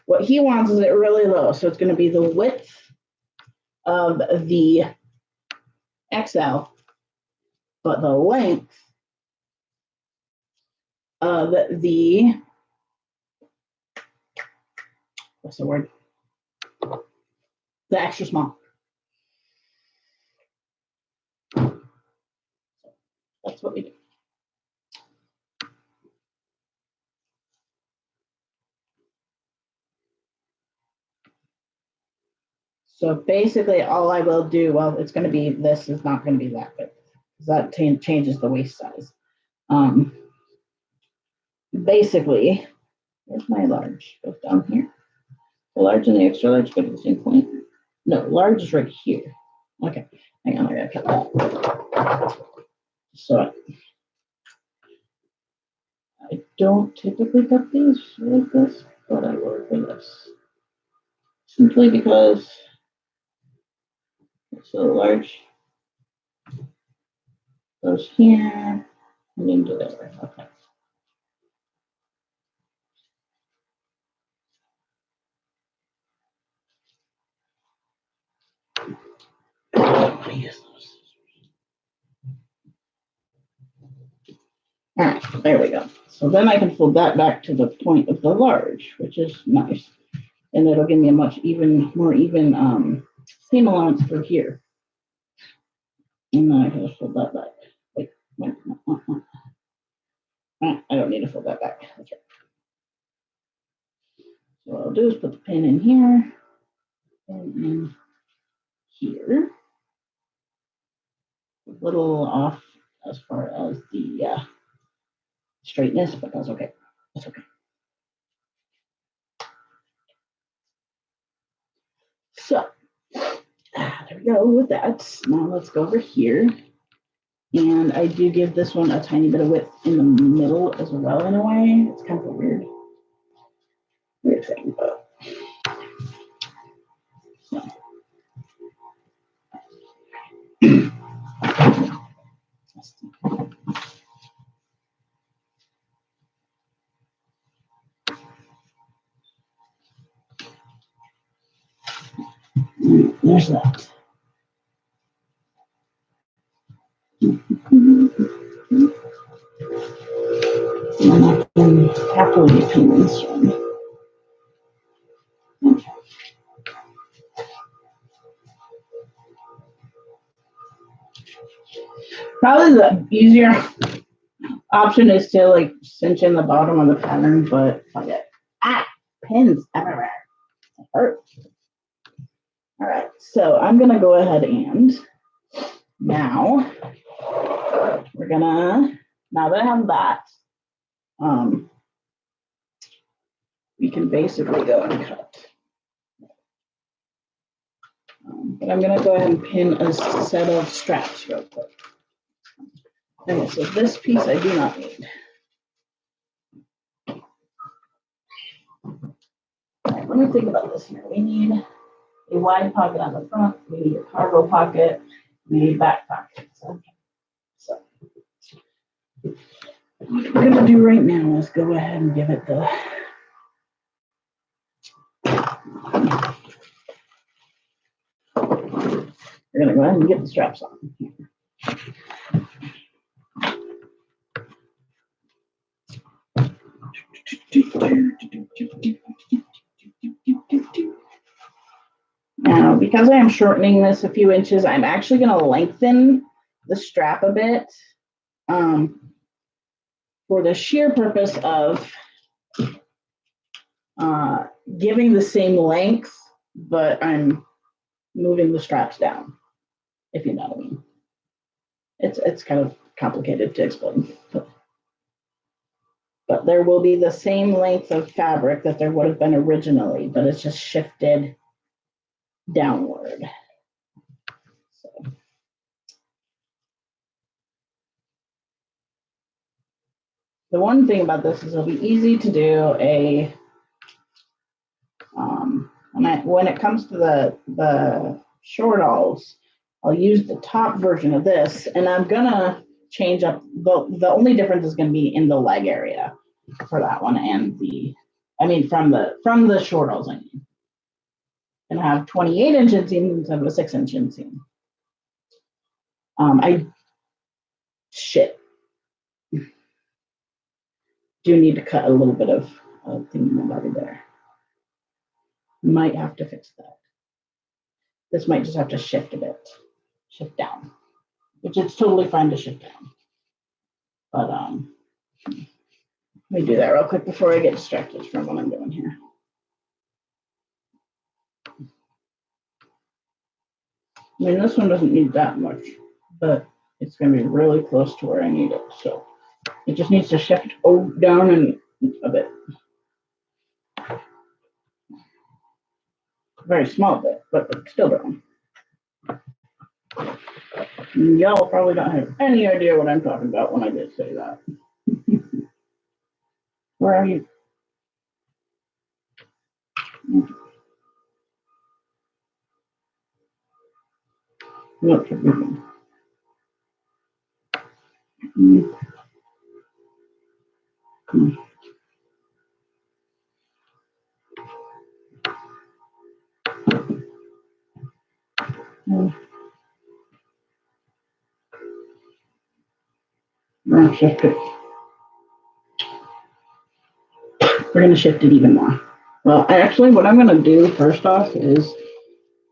What he wants is it really low. So it's going to be the width of the XL, but the length of the, what's the word? The extra small. That's what we do. So basically all I will do, well, it's going to be, this is not going to be that big because that changes the waist size. Basically, where's my large? Goes down here. The large and the extra large go to the same point. No, large is right here. Okay, hang on, I gotta cut that. So I don't typically cut these like this, but I will for this. Simply because it's so large. Goes here and into there. Okay. All right, there we go. So then I can fold that back to the point of the large, which is nice. And it'll give me a much more even seam allowance through here. And then I can just fold that back. Wait. I don't need to fold that back. That's right. So what I'll do is put the pin in here and in here. A little off as far as the straightness, but that's okay. That's okay. So there we go with that. Now let's go over here. And I do give this one a tiny bit of width in the middle as well in a way. It's kind of a weird thing, but so. there's that. And I can happily pin this one. Okay. Probably the easier option is to like cinch in the bottom of the pattern, but fuck it. Pins everywhere. It hurts. All right, so I'm gonna go ahead and now we're gonna, now that I have that, we can basically go and cut. But I'm gonna go ahead and pin a set of straps real quick. Okay, so this piece I do not need. All right, let me think about this here. We need a wide pocket on the front, we need a cargo pocket, we need back pockets. Okay. So what we're gonna do right now is go ahead and give it the we're gonna go ahead and get the straps on. Now, because I am shortening this a few inches, I'm actually going to lengthen the strap a bit for the sheer purpose of giving the same length, but I'm moving the straps down, if you know what I mean. It's kind of complicated to explain. But there will be the same length of fabric that there would have been originally, but it's just shifted downward. So. The one thing about this is it'll be easy to do a, when it comes to the short alls, I'll use the top version of this, and I'm gonna change up, the only difference is gonna be in the leg area for that one, and from the short alls, I mean. And I have 28-inch inseam instead of a 6-inch inseam. Do need to cut a little bit of thingamabobby there. Might have to fix that. This might just have to shift a bit, shift down, which it's totally fine to shift down. But let me do that real quick before I get distracted from what I'm doing here. I mean, this one doesn't need that much, but it's going to be really close to where I need it. So it just needs to shift down and a bit. Very small bit, but still down. Y'all probably don't have any idea what I'm talking about when I did say that. Where are you? Look, we're going to shift it. We're going to shift it even more. Well, actually, what I'm going to do first off is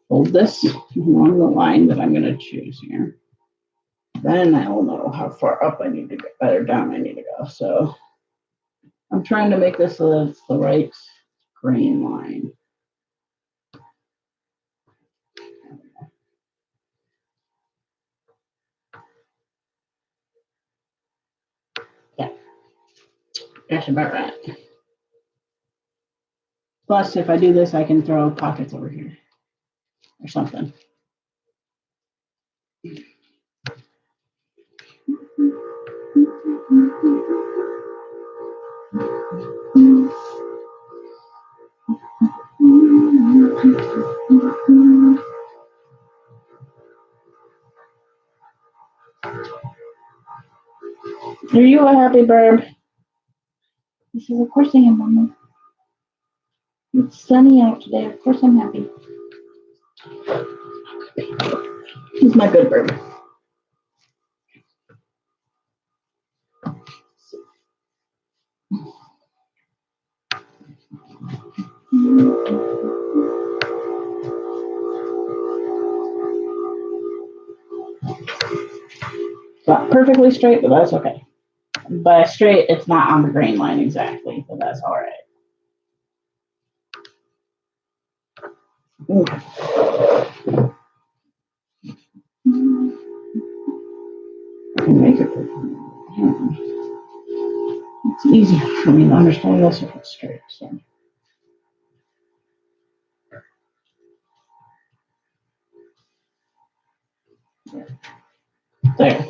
hold this along the line that I'm going to choose here. Then I will know how far up I need to go, better down I need to go. So I'm trying to make this so that it's the right grain line. Yeah, that's about right. Plus, if I do this, I can throw pockets over here or something. Are you a happy bird? He says, of course I am, Mama. It's sunny out today. Of course I'm happy. He's my good bird. Not perfectly straight, but that's okay. By straight, it's not on the grain line exactly, but that's all right. I can make it. It's easier for me to understand this if it's straight. So. There.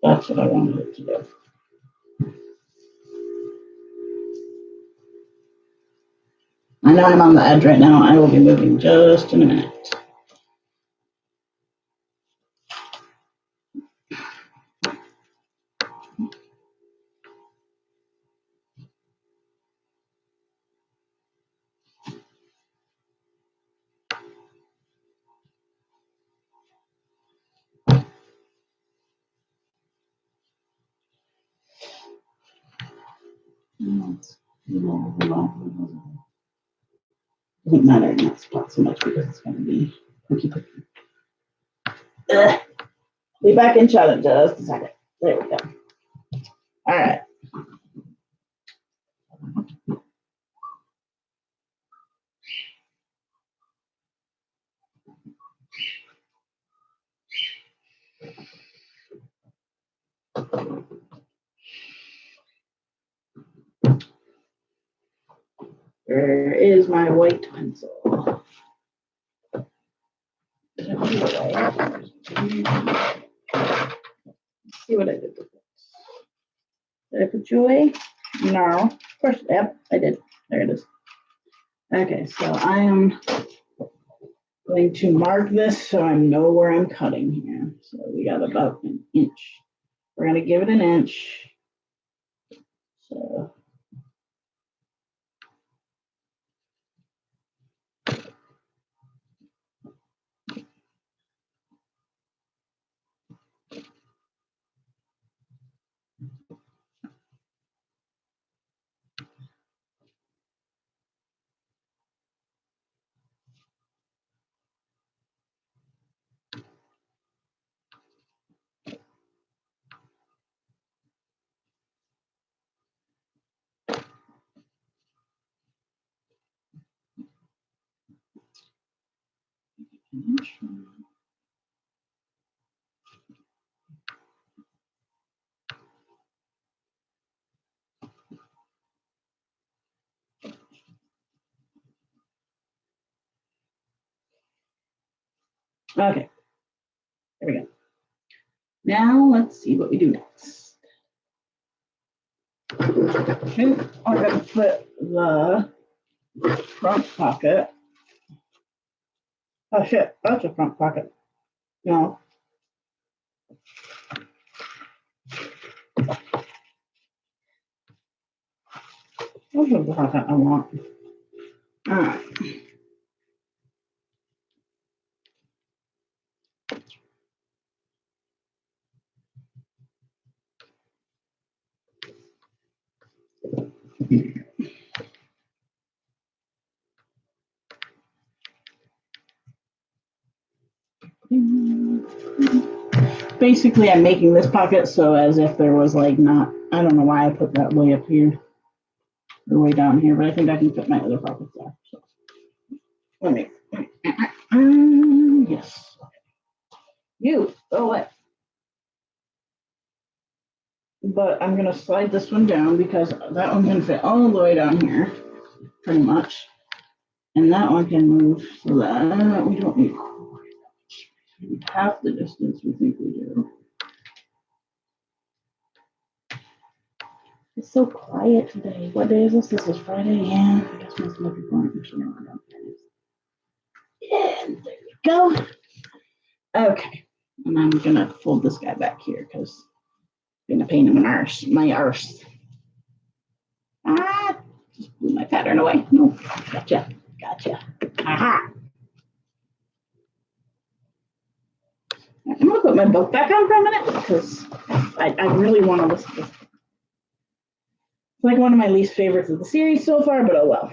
That's what I wanted it to do. I know I'm on the edge right now. I will be moving just in a minute. Doesn't matter in that spot so much because it's going to be pokey. Be back in shot in just a second. There we go. All right. Where is my white pencil? Did I put it away? Let's see what I did with it. Did I put you away? No. Of course, yep, I did. There it is. Okay, so I am going to mark this so I know where I'm cutting here. So we got about an inch. We're going to give it an inch. So okay, there we go. Now let's see what we do next. Okay, I'm going to put the front pocket. Oh shit, that's a front pocket. No. This is the pocket I want. All right. Basically, I'm making this pocket so as if there was like not, I don't know why I put that way up here or way down here, but I think I can fit my other pockets there. So let me, yes. You, go away. But I'm going to slide this one down because that one can fit all the way down here, pretty much. And that one can move so that we don't need half the distance we think we do. It's so quiet today. What day is this? This is Friday. Yeah, I guess my lucky point. And there we go. Okay. And I'm going to fold this guy back here because it's been a pain in my arse. Ah, just Move my pattern away. No, gotcha, gotcha. Aha. I'm gonna put my book back on for a minute because I really want to listen to this. It's like one of my least favorites of the series so far, but oh well.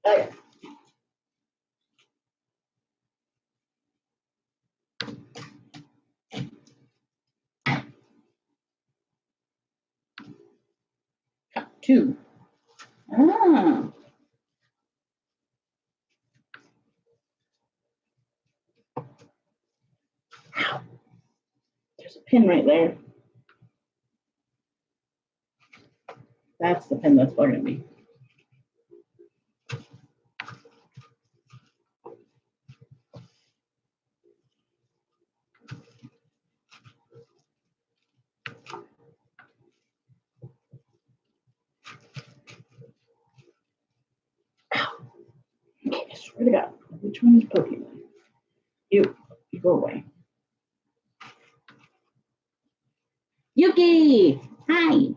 Okay. Two. Ah. There's a pin right there. That's the pin that's bugging me. Okay, I swear to God, which one is poking me? You go away. Yuki, hi.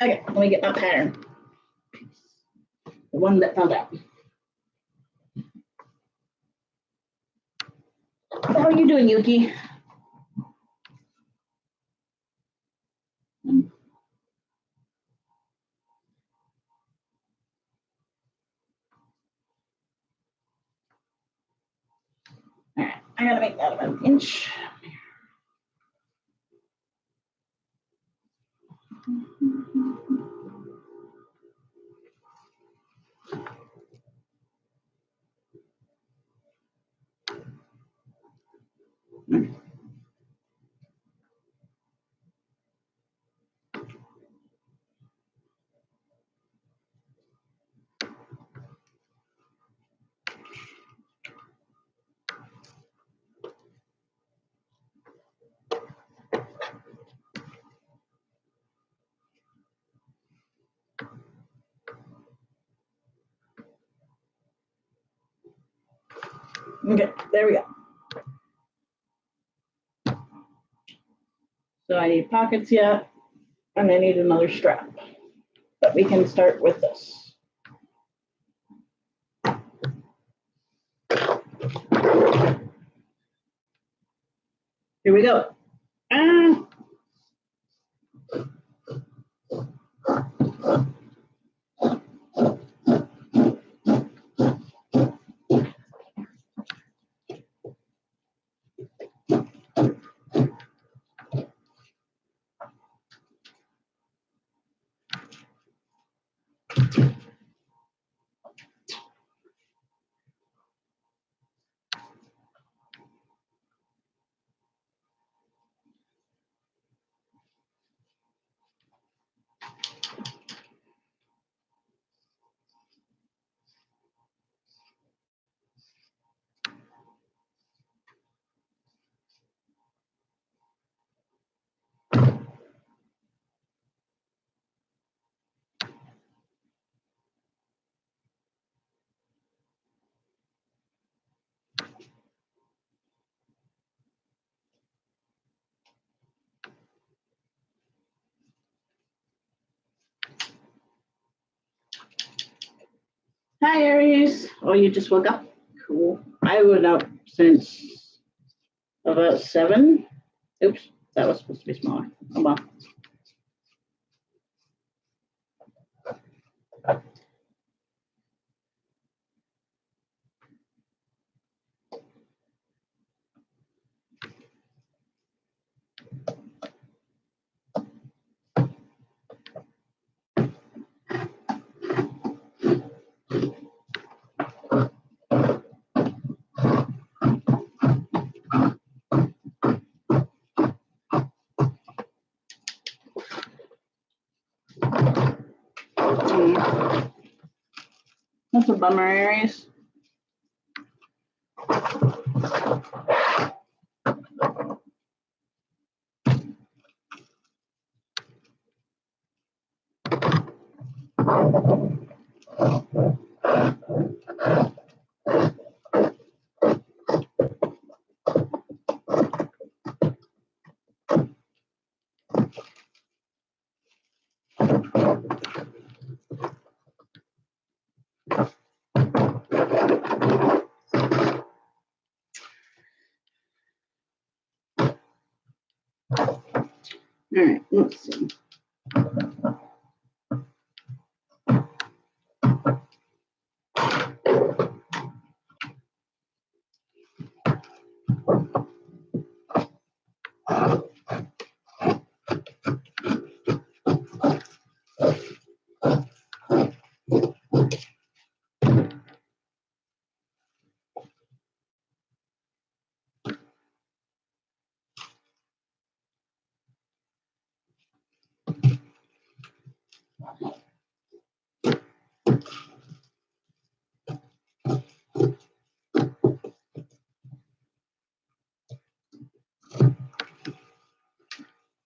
Okay, let me get my pattern. The one that fell out. How are you doing, Yuki? All right, I gotta make that about an inch. Okay, there we go. So I need pockets yet, and I need another strap. But we can start with this. Here we go. Hi, Aries. Oh, you just woke up? Cool. I was up since about 7. Oops, that was supposed to be smaller. Oh, well. That's a bummer, Aries. All right, let's see.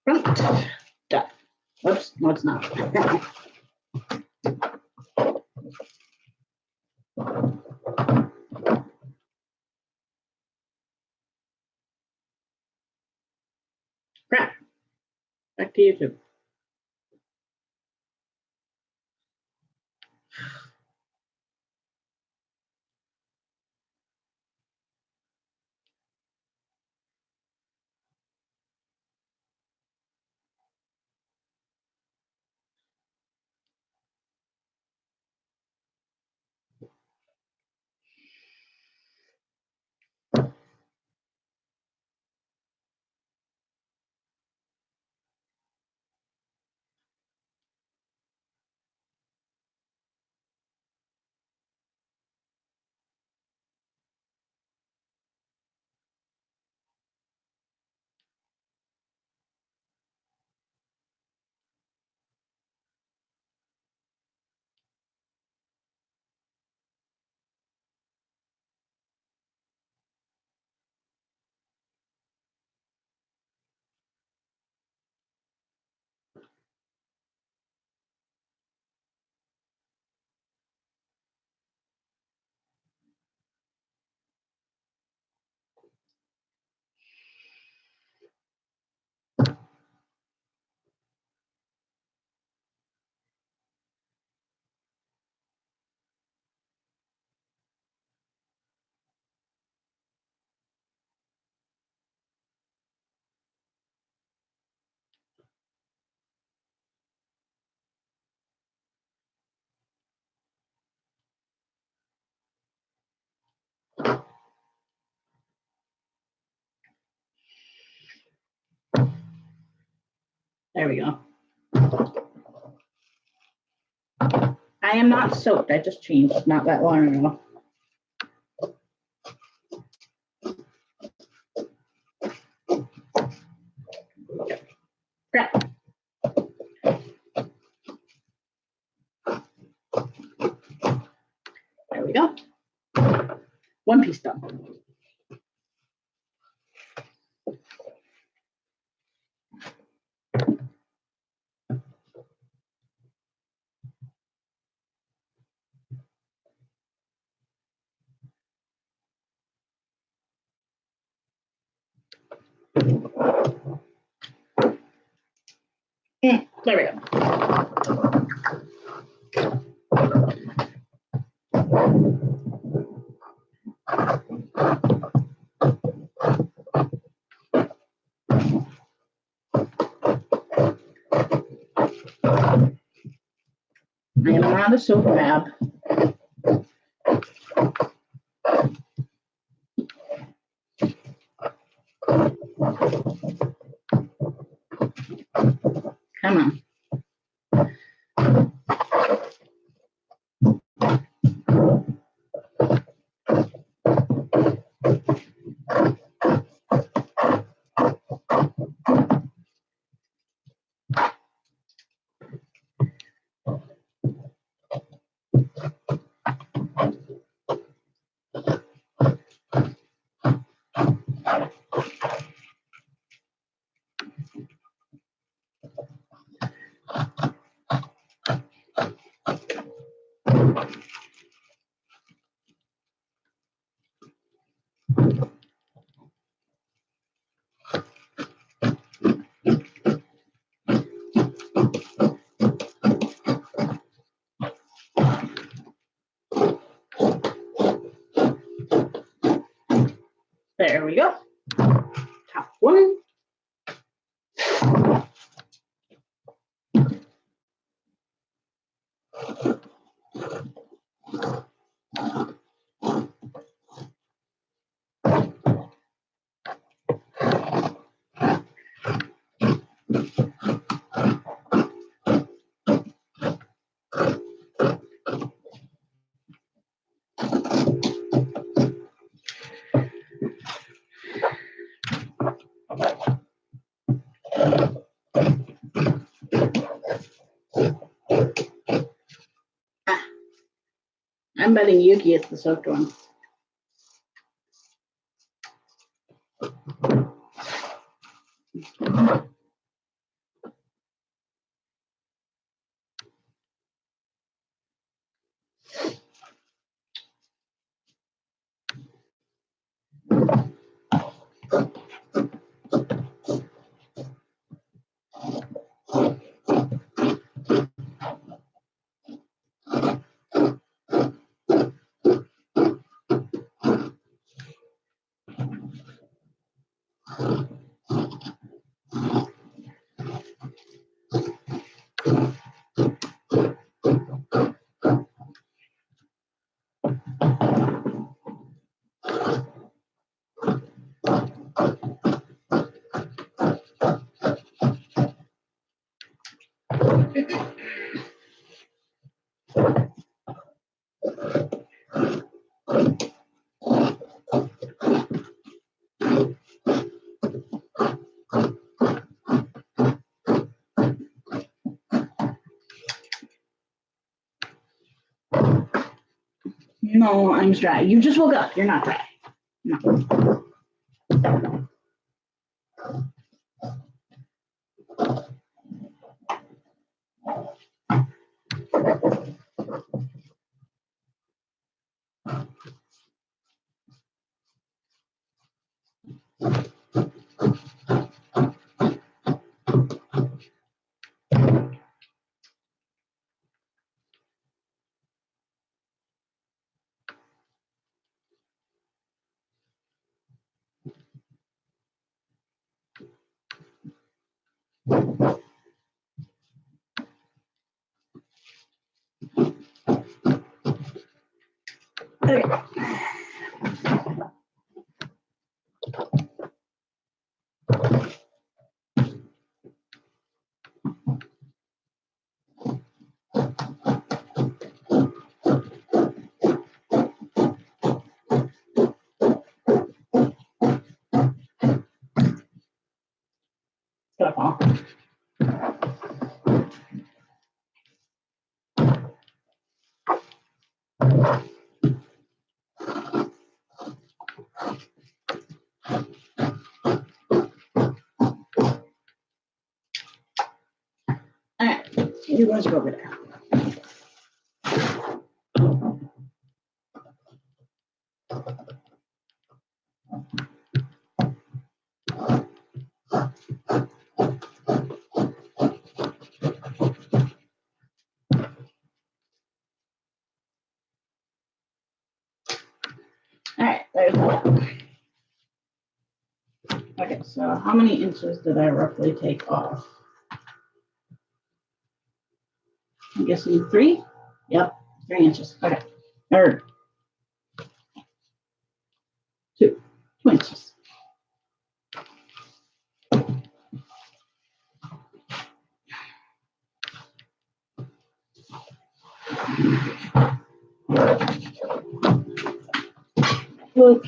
Right. Done. Whoops, no, it's not. Crap. Back to YouTube. There we go. Hi, I am not soaked. I just changed not that long ago. Crap. There we go. One piece done. There we go. I am not a soap map. Come on. There we go. Top one. I'm betting Yuki is the soaked one. No, I'm dry. You just woke up. You're not dry. No. gonna fall. All right, you guys go over there. All right, there's one. Okay, so how many inches did I roughly take off? I'm guessing 3? Yep, 3 inches. Okay. Or 2 inches. Look.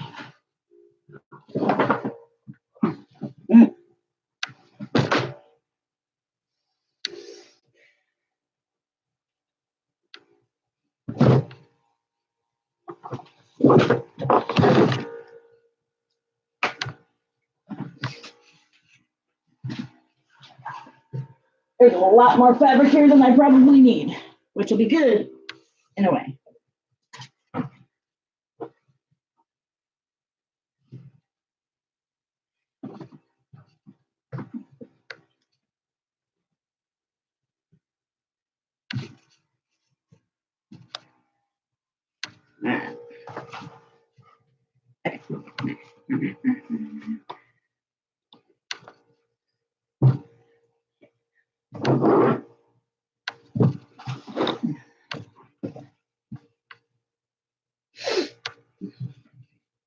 There's a lot more fabric here than I probably need, which will be good in a way.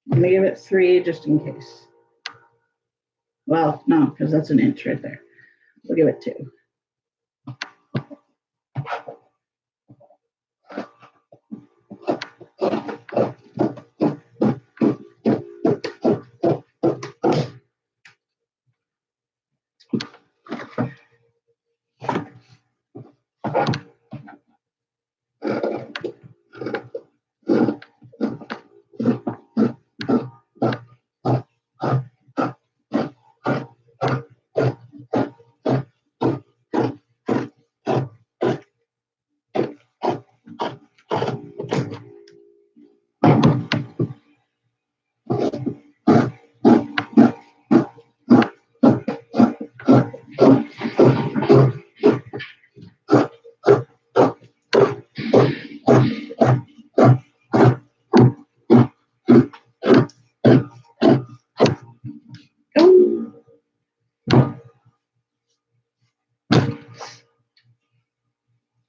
I'm gonna give it 3 just in case. Well, no, because that's an inch right there. We'll give it 2.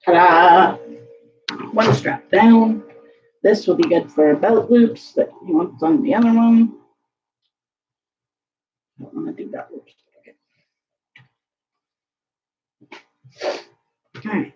Ta-da! One strap down. This will be good for belt loops that he wants on the other one. I don't want to do belt loops. Okay. All right.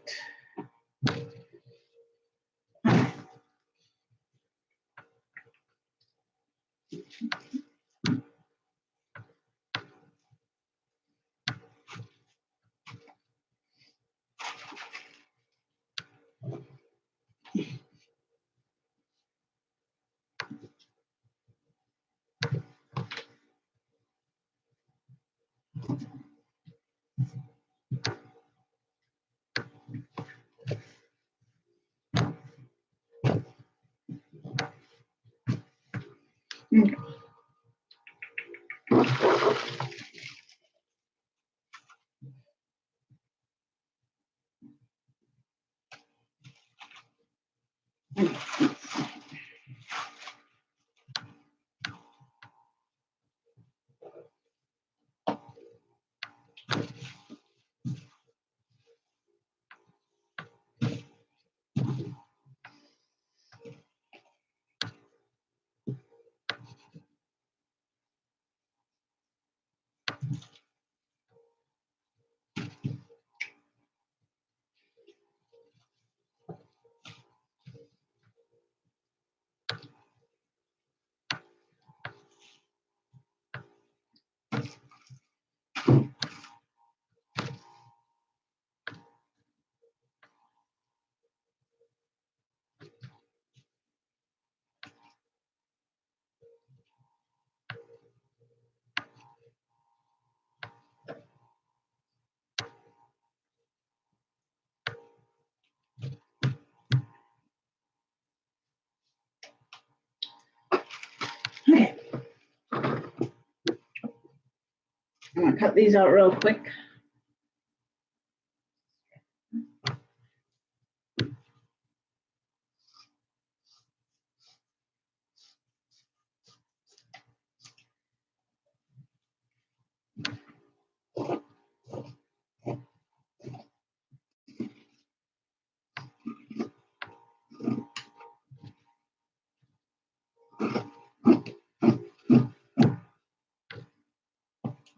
I'm gonna cut these out real quick.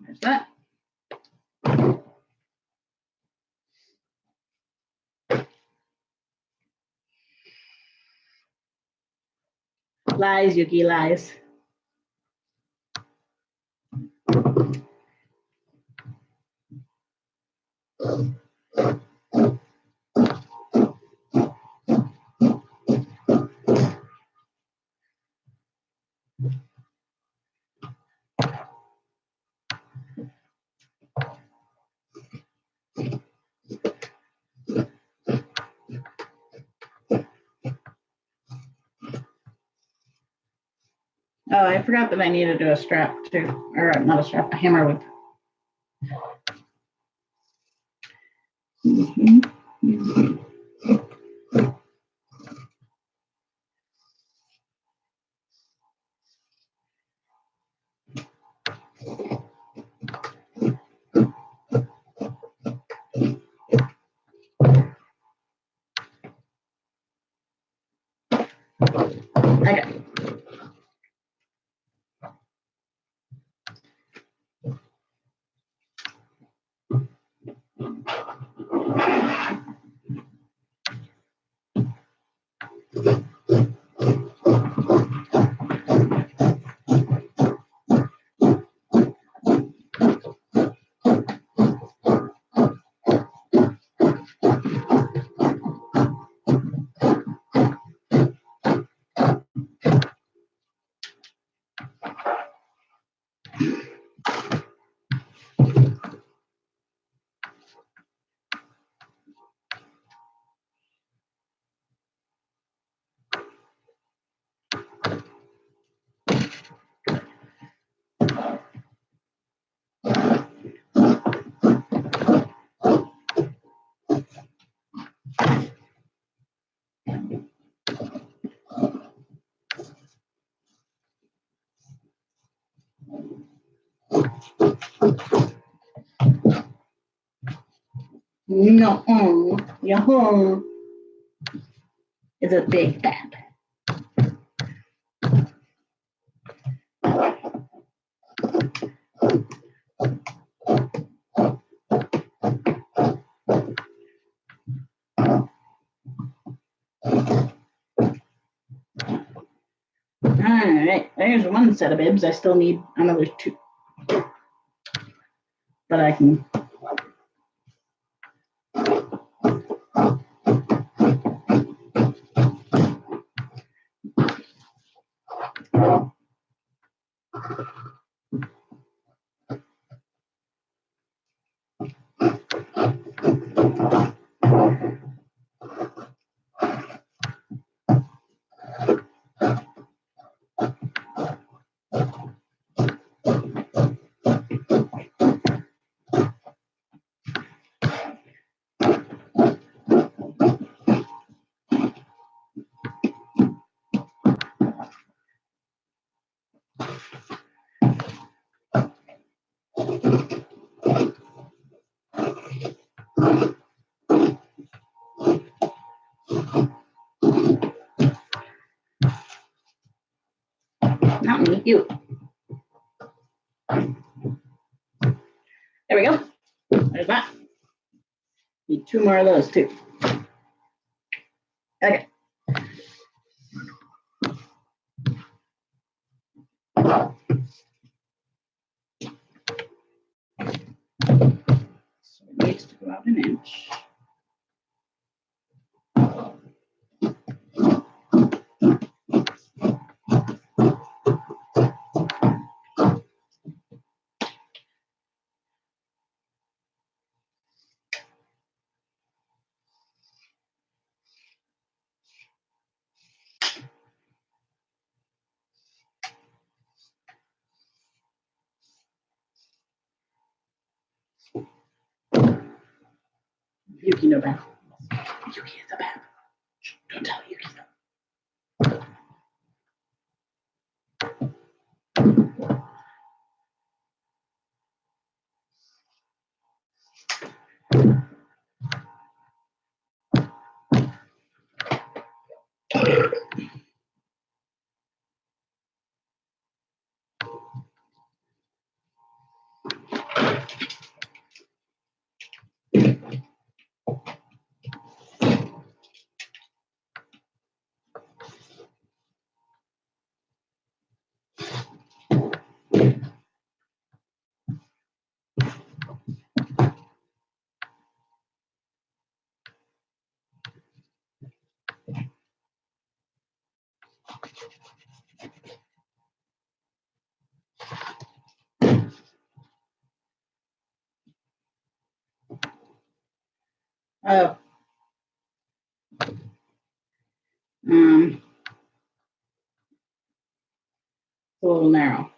There's that. Lies, Yuki, lies. Oh, I forgot that I need to do a strap too, or not a strap, a hammer whip. Okay. No, your home is a big fat. All right, there's one set of bibs. I still need another two, but I can. Not me, you. There we go. There's that. Need two more of those too. Okay. So it needs to go out an inch. Yuki, no bad. Yuki is a bad. Shh, don't tell Yuki. Oh. It's a little narrow.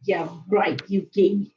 Yeah, right, Yuki.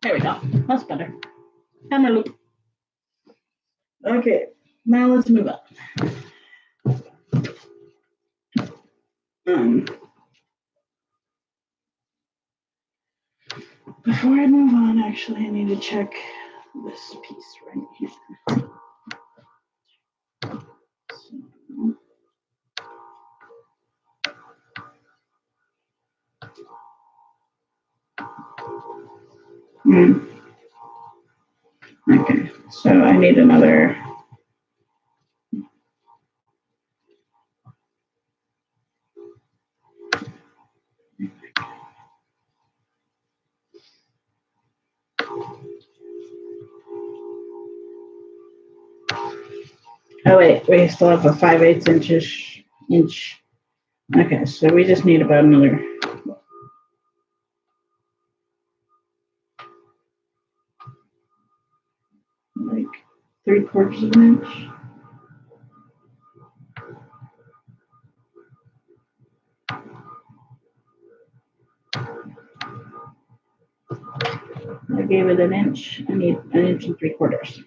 There we go. That's better. Camera loop. Okay, now let's move up. Before I move on, actually, I need to check this piece right here. Okay, so I need another. Oh wait, we still have a 5/8 inch. Okay, so we just need about another. Like 3/4 of an inch. I gave it an inch. I need 1 3/4 inches.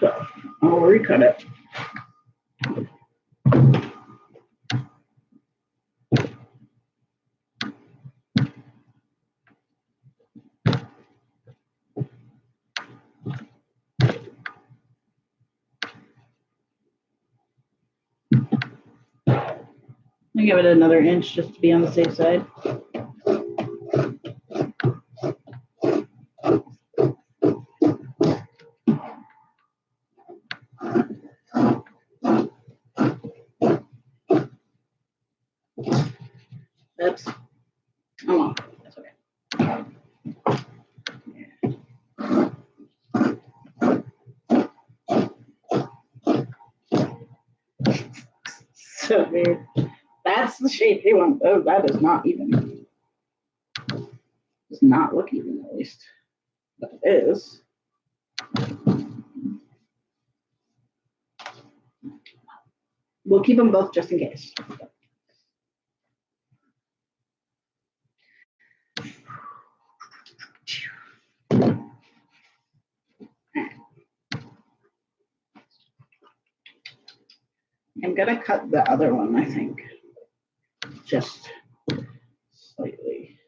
So I'll recut it. I give it another inch just to be on the safe side. Oops. Oh well, that's okay. So weird. That's the shape he wants. Oh, that is not even. Does not look even, at least. But it is. We'll keep them both just in case. I'm gonna cut the other one, I think, just slightly.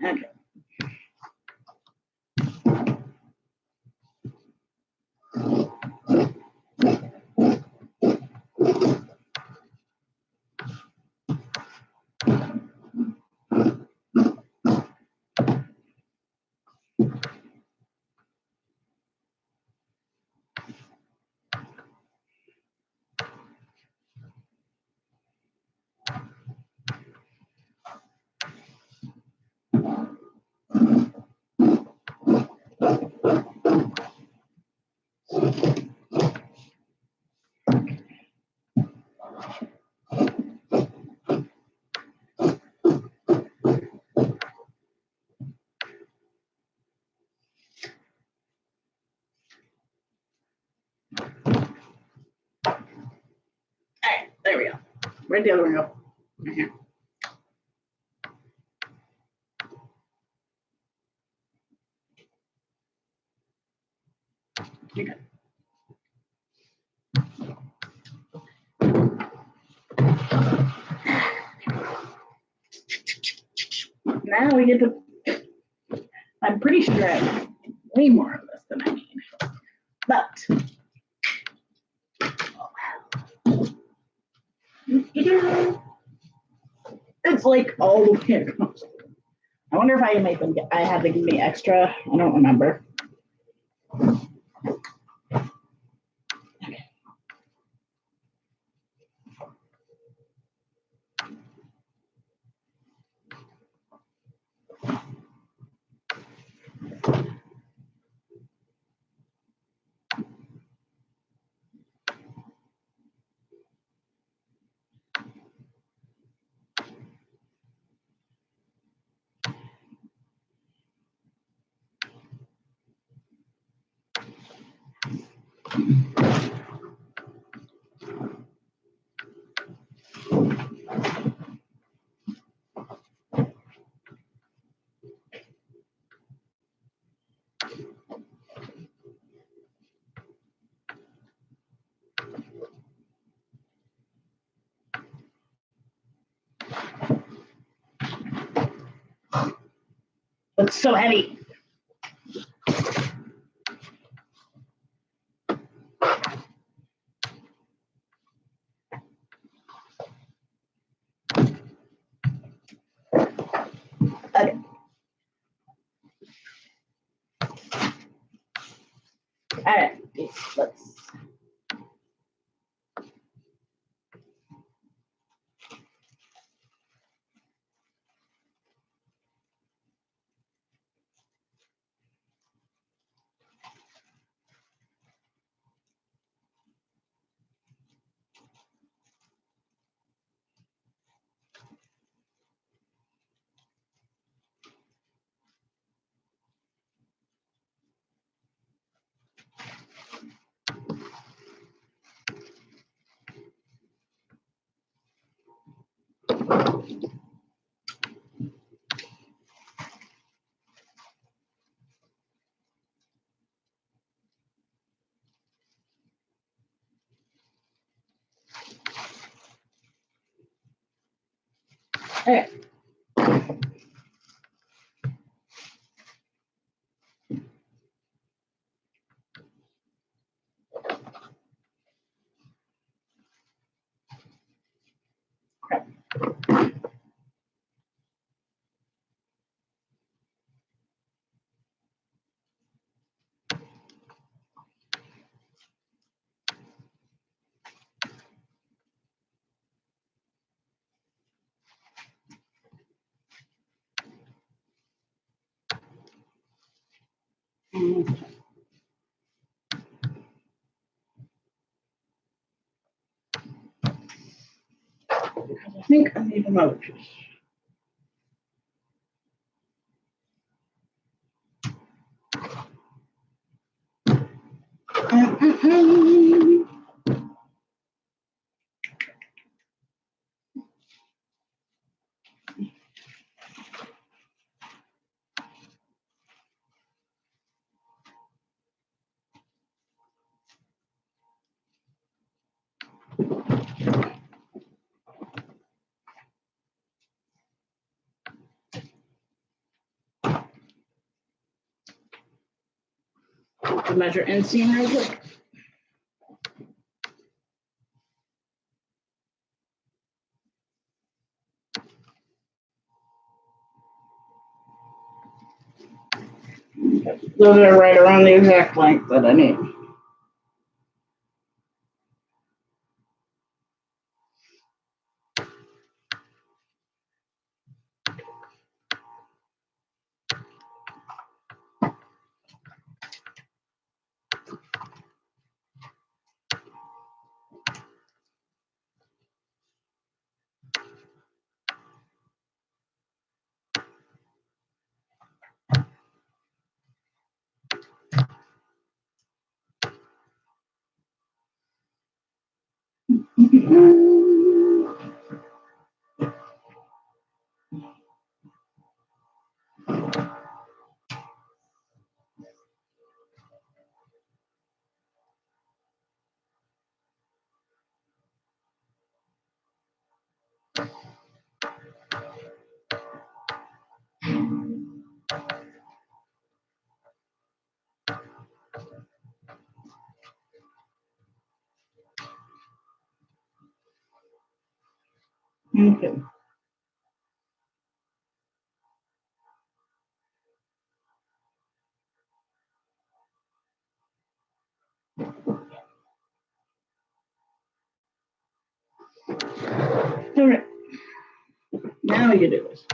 Okay. All right, there we go. Where'd the other one go? Right here. Okay. Now we get to. I'm pretty sure I have way more of this than I need, but. It's like all the way across. I wonder if I can make them I had to give me extra. I don't remember. Okay. It's so heavy. Okay. All right. Let's. All right. I think I need another piece. To measure inseam real quick. Those are right around the exact length that I need. Okay. All right. Now you do this.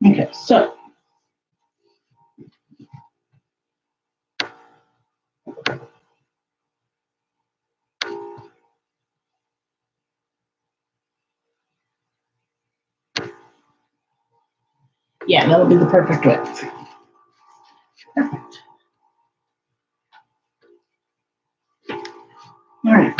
Okay, so Yeah, that'll be the perfect width. Perfect. All right.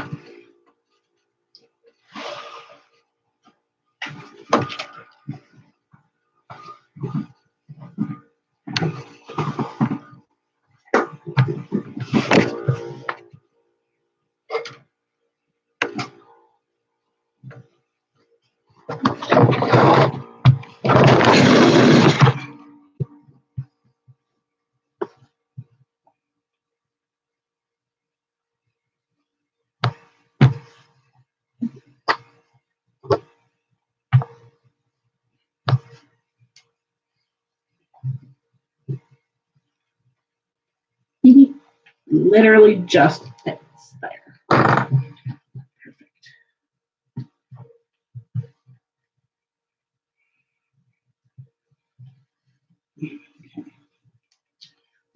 Literally just fits there. Perfect.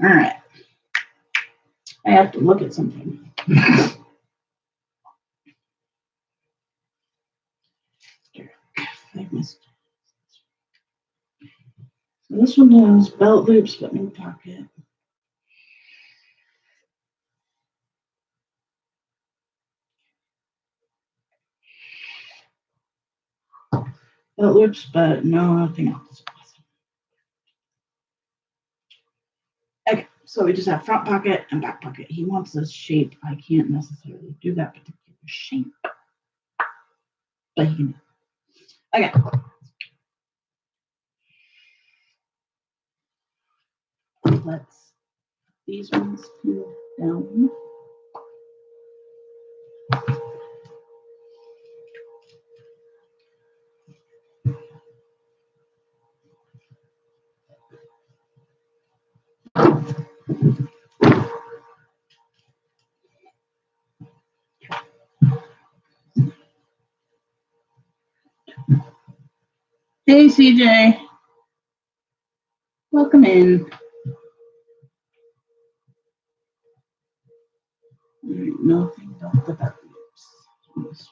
All right. I have to look at something. So this one has belt loops but no pocket. Belt loops but nothing else. Okay, so we just have front pocket and back pocket. He wants this shape. I can't necessarily do that particular shape, but he can. Okay. Let's these ones move down. Hey, CJ. Welcome in. Nothing about the belt loops.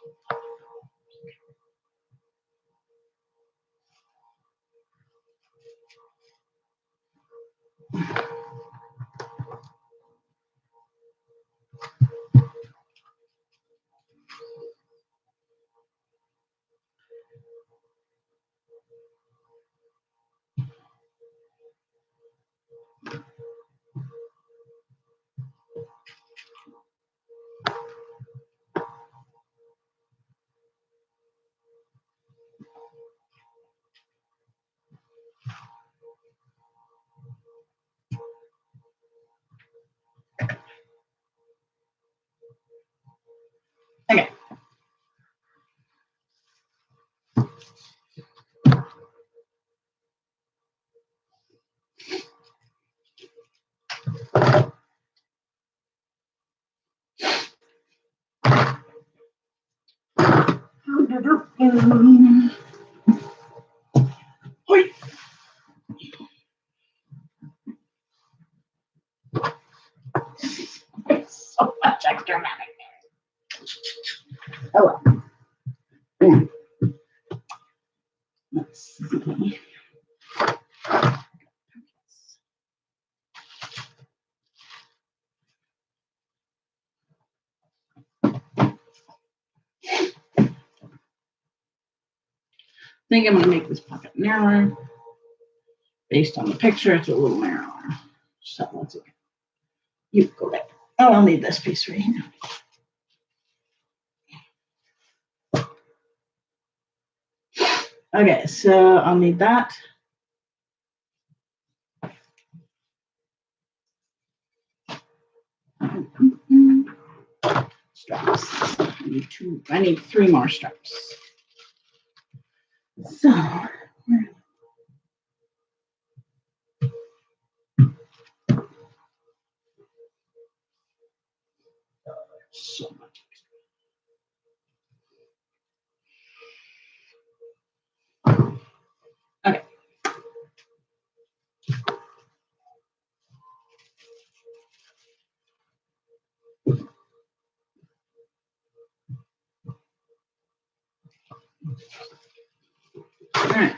Okay. So much extra magic. Oh well. Let's see. I think I'm going to make this pocket narrower. Based on the picture, it's a little narrower. So let's see. You go there. Oh, I'll need this piece right here. Okay, so I'll need that. Straps. I need 3 more straps. So so much. Okay. All right.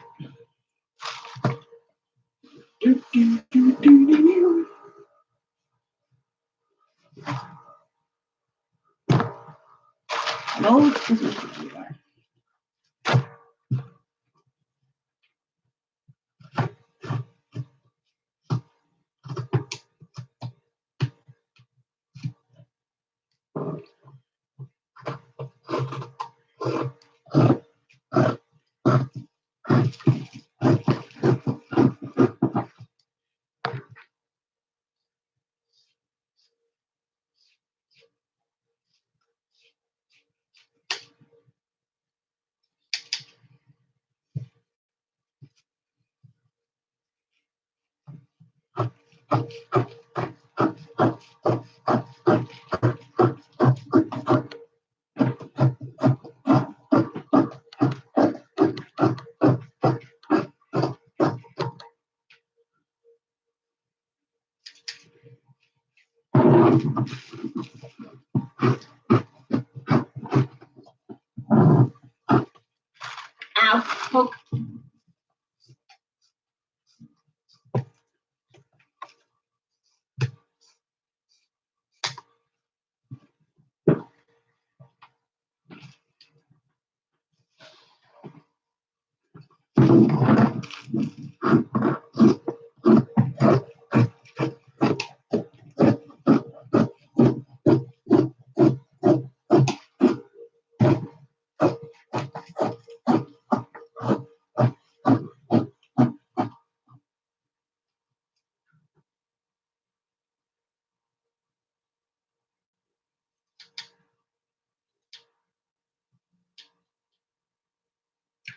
Ow, poke.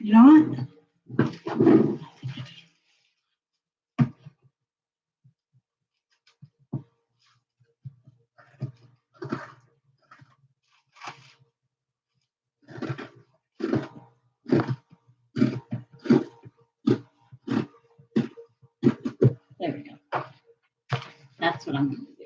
You know what? There we go. That's what I'm going to do.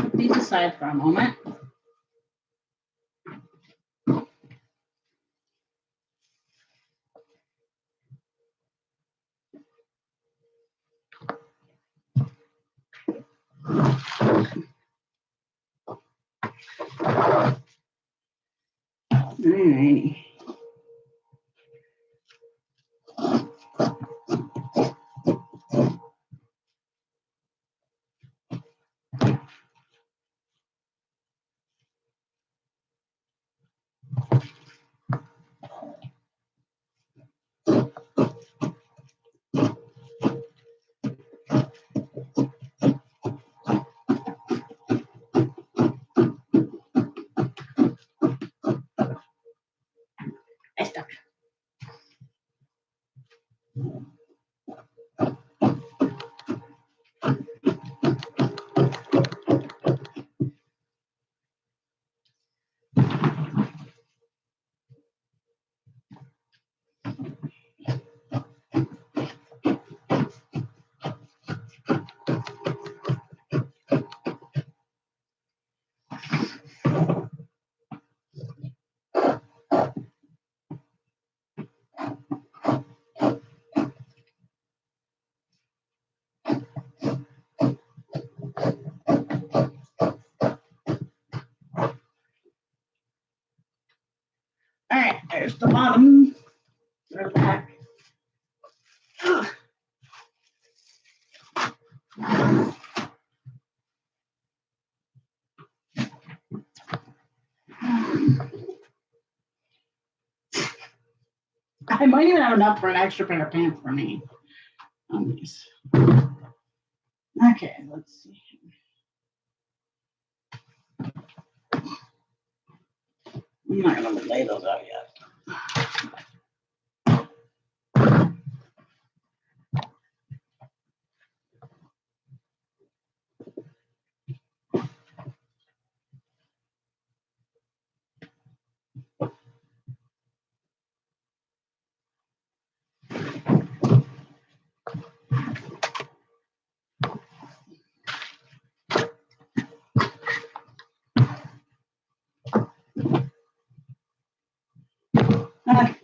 Put these aside for a moment. Alrighty. I stopped. All right, there's the bottom. There's the back. I might even have enough for an extra pair of pants for me on these. Okay, let's see. I'm not going to lay those out yet. Okay.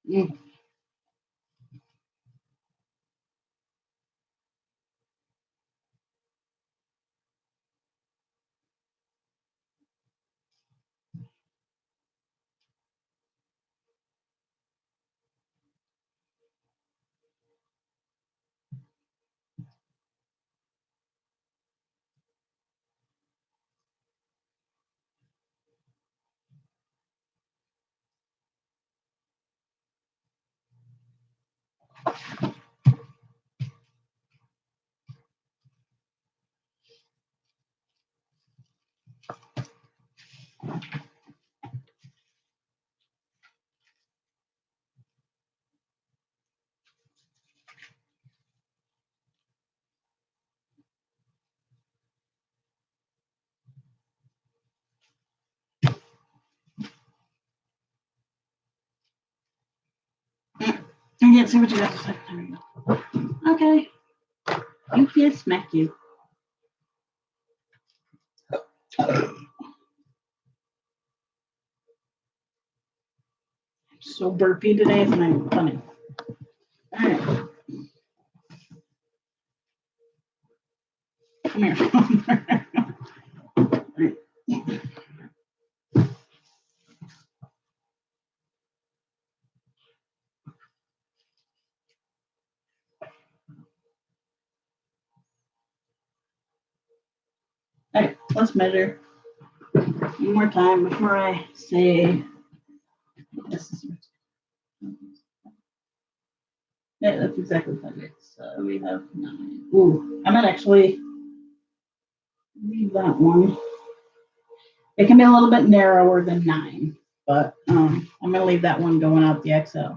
Mm. I can't see what you got to say. There we go. Okay. You can't smack you. So burpy today, it's not even funny. All right. Come here. Okay, let's measure one more time before I say this is. Yeah, that's exactly 5 So we have 9. Ooh, I might actually leave that one. It can be a little bit narrower than 9, but I'm gonna leave that one going out the XL.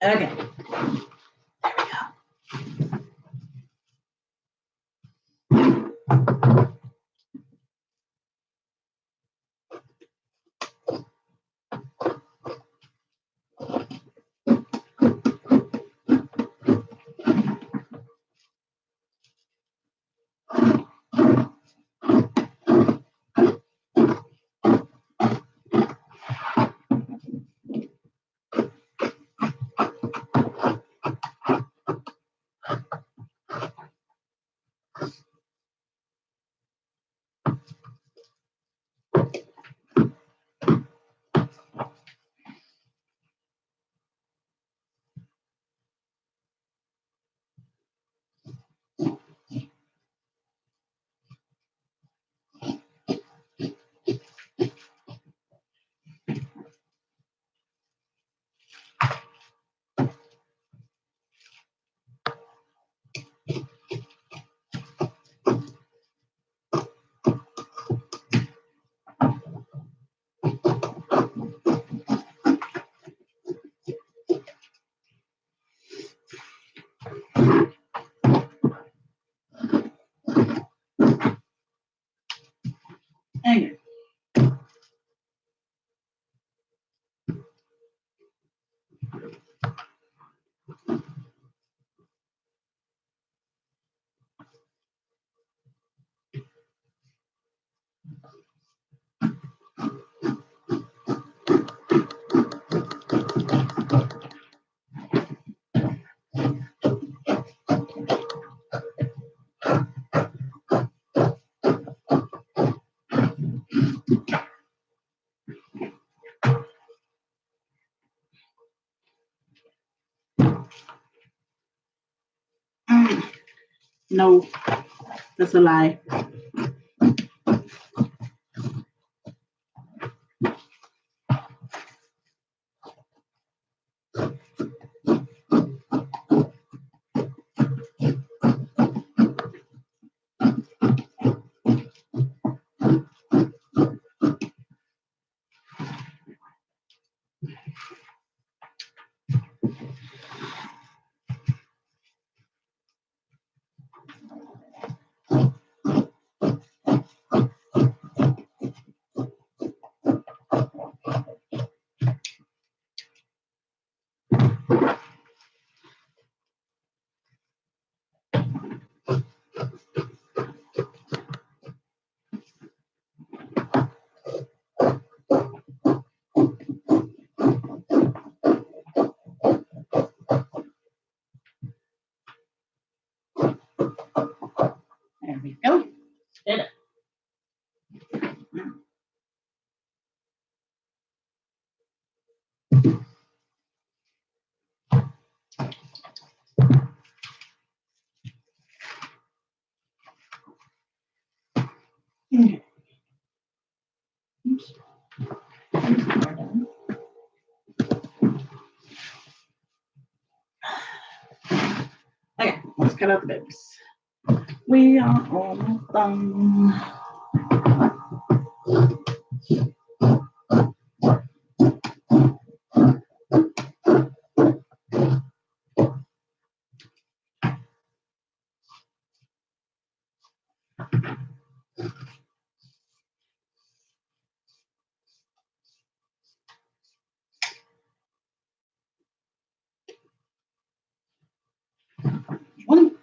Okay. There we go. Anyway. No, that's a lie. we go. Did it. Okay. Oops. Okay, let's cut out the bibs. We are almost done. One.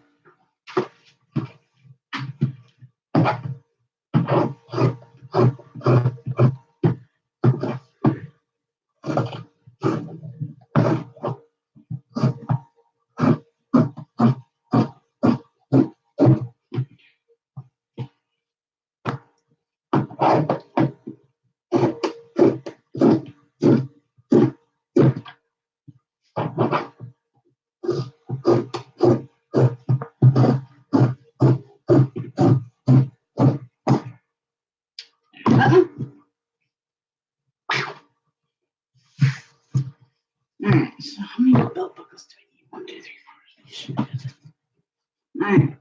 All right, so how many belt buckles do we need? 1, 2, 3, 4. All right.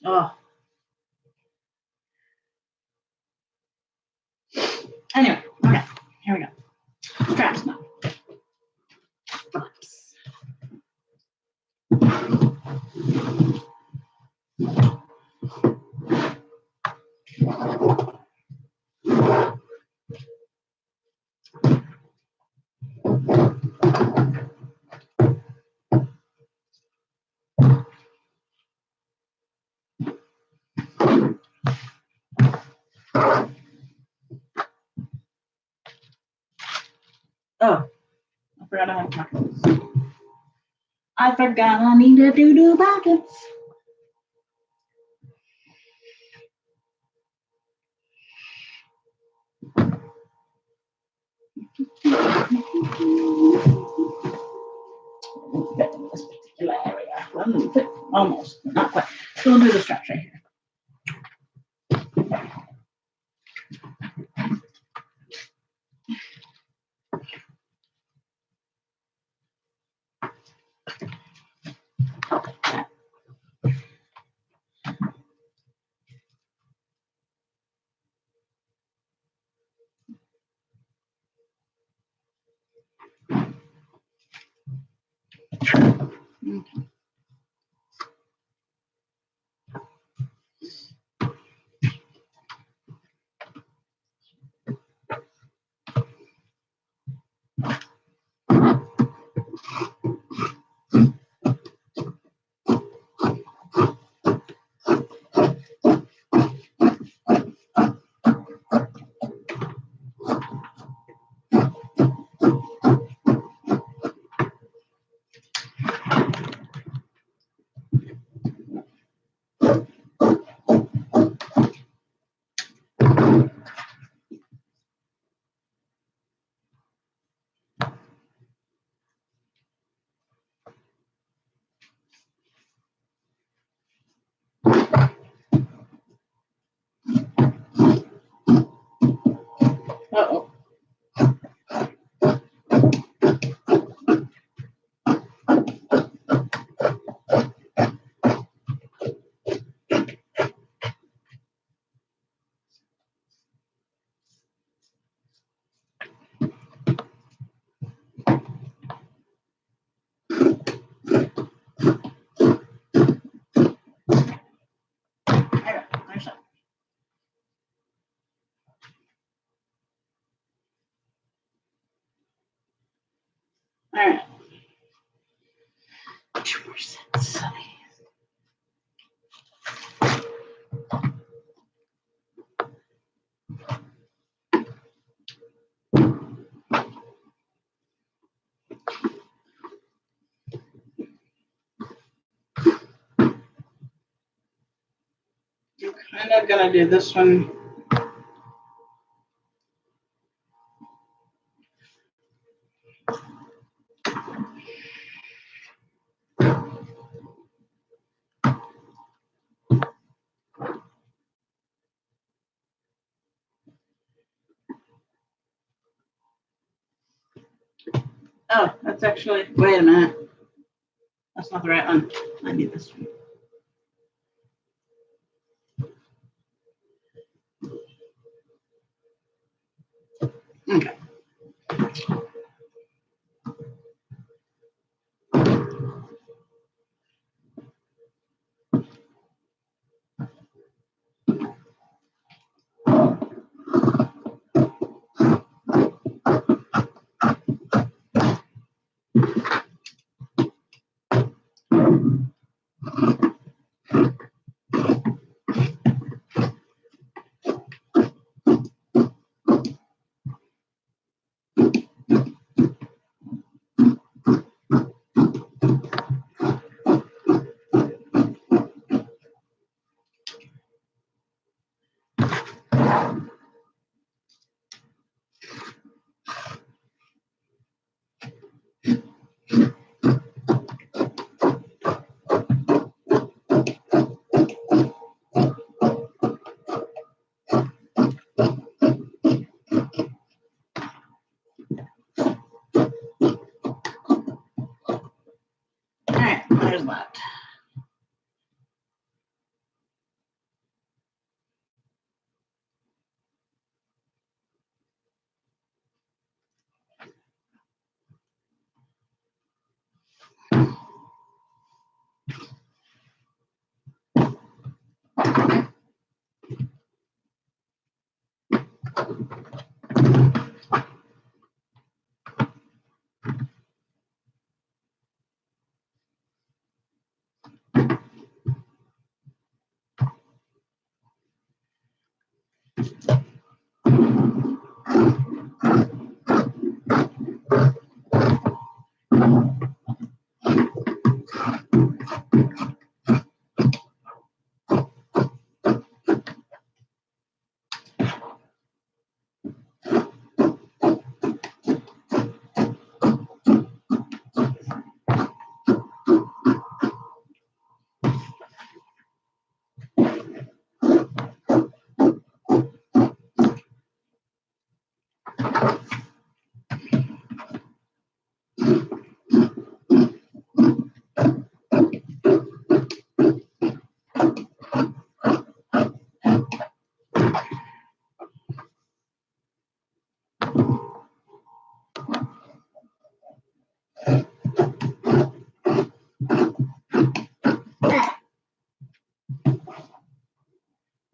Oh. Anyway, okay, here we go. Straps now. Straps. Oh, I forgot I have pockets. I forgot I needed to do pockets. Fit in this particular area. Well, fit almost, not quite. So we'll do the straps right here. Okay. Uh-oh. There we go. There's that. All right. 2 more sets. kind of gonna do this one. Oh, that's actually, wait a minute. That's not the right one. I need this one. Okay. All right, there's that.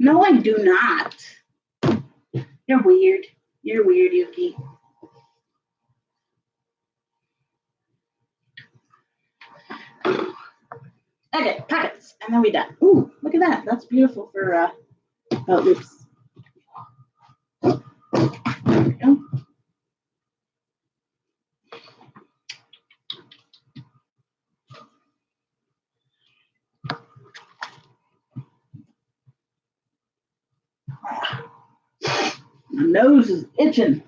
No, I do not. You're weird. You're weird, Yuki. Okay, pockets, and then we're done. Ooh, look at that. That's beautiful for belt loops. There we go. My nose is itching.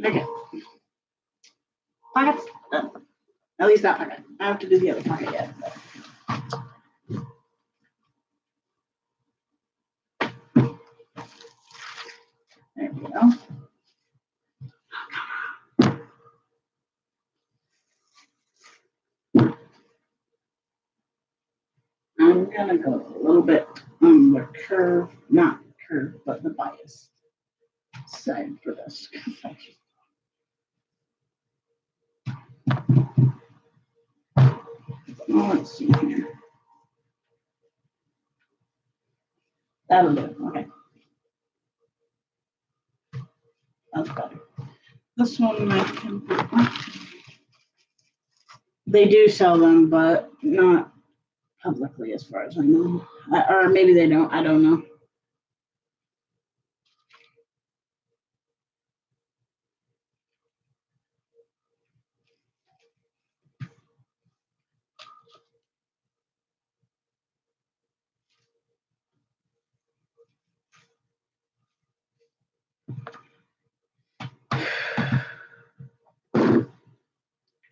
Okay. Pockets. At least that pocket. I have to do the other pocket yet. There we go. I'm gonna go a little bit on the curve, not curve, but the bias side for this. let's see here. That'll do it. Okay. That's better. This one I can. They do sell them, but not publicly, as far as I know. Or maybe they don't. I don't know.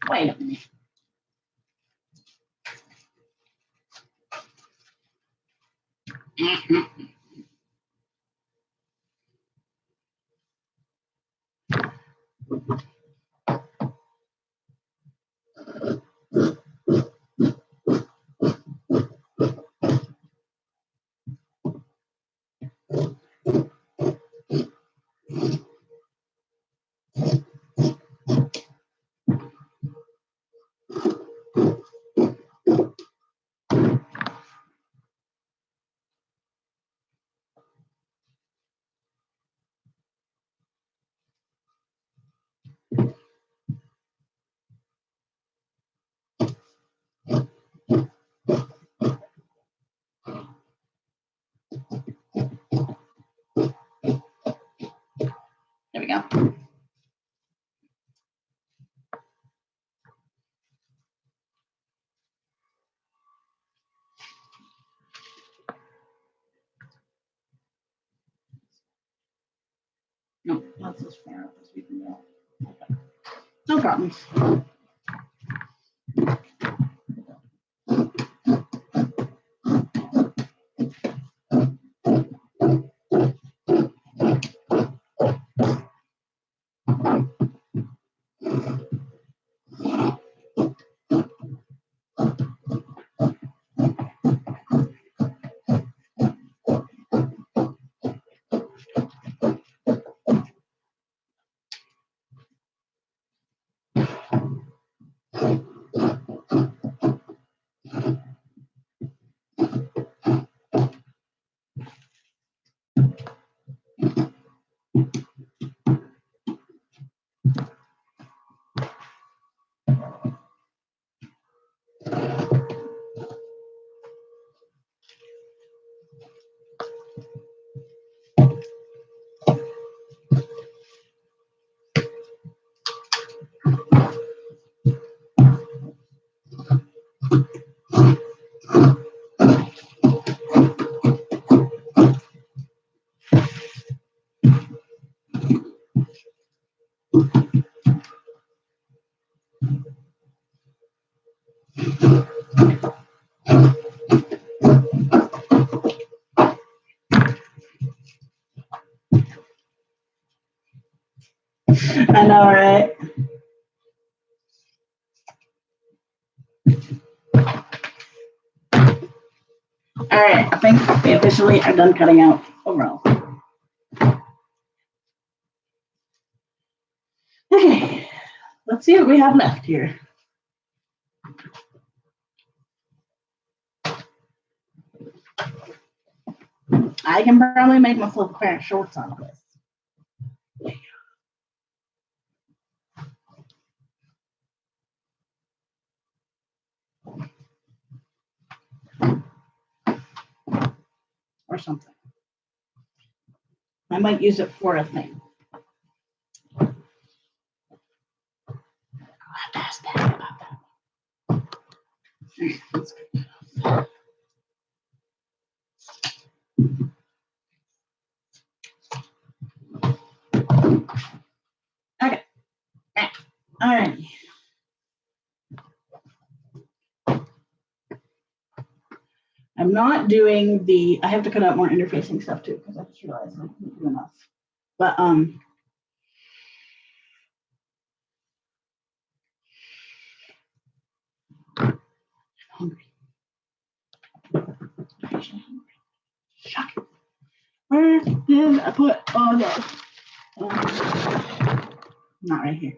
Wait a minute. There we go. No, that's as far up as we can go. Okay. No problems. I know, right? All right, I think we officially are done cutting out overall. Okay, let's see what we have left here. I can probably make myself a pair of shorts out of this. Or something. I might use it for a thing. That's bad about that. Let's go. Okay. All right. I'm not doing I have to cut out more interfacing stuff too, because I just realized I didn't do enough. But hungry. Shocking. Where did I put all those? Not right here.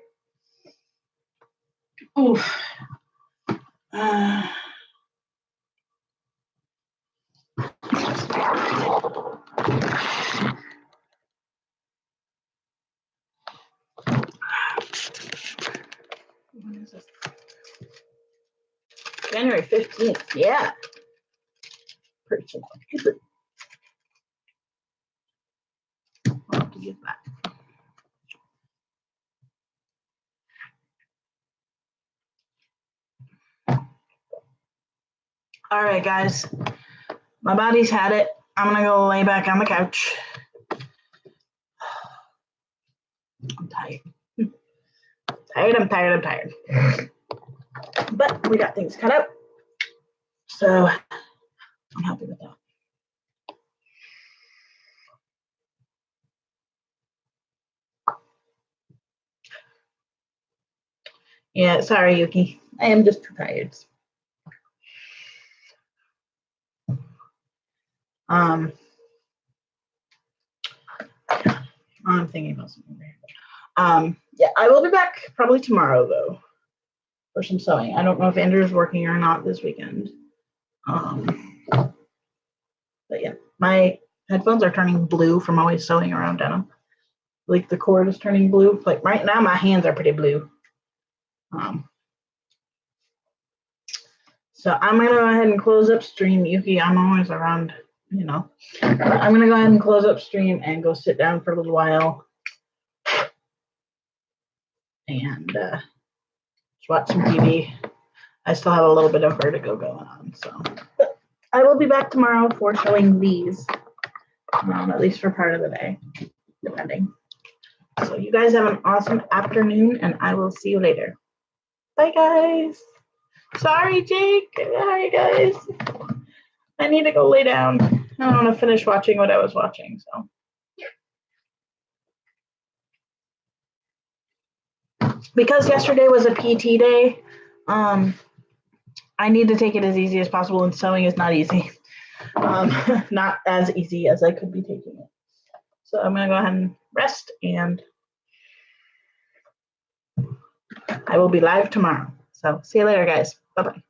Oof. January 15th. Yeah. Purchase. I'll have to get that. All right, guys. My body's had it. I'm going to go lay back on the couch. I'm tired. I'm tired. But we got things cut up. So I'm happy with that. Yeah, sorry, Yuki. I am just too tired. I'm thinking about something there. Yeah, I will be back probably tomorrow though for some sewing. I don't know if Andrew's working or not this weekend. But yeah, my headphones are turning blue from always sewing around denim. Like the cord is turning blue. Like right now, my hands are pretty blue. So I'm gonna go ahead and close up stream. Yuki, I'm always around, you know. I'm gonna go ahead and close up stream and go sit down for a little while and just watch some TV. I still have a little bit of vertigo going on, so. But I will be back tomorrow for showing these, at least for part of the day, depending. So you guys have an awesome afternoon, and I will see you later. Bye, guys. Sorry, Jake. Hi, guys. I need to go lay down. I don't want to finish watching what I was watching, so. Because yesterday was a PT day, I need to take it as easy as possible, and sewing is not easy. Not as easy as I could be taking it. So I'm going to go ahead and rest, and I will be live tomorrow. So see you later, guys. Bye-bye.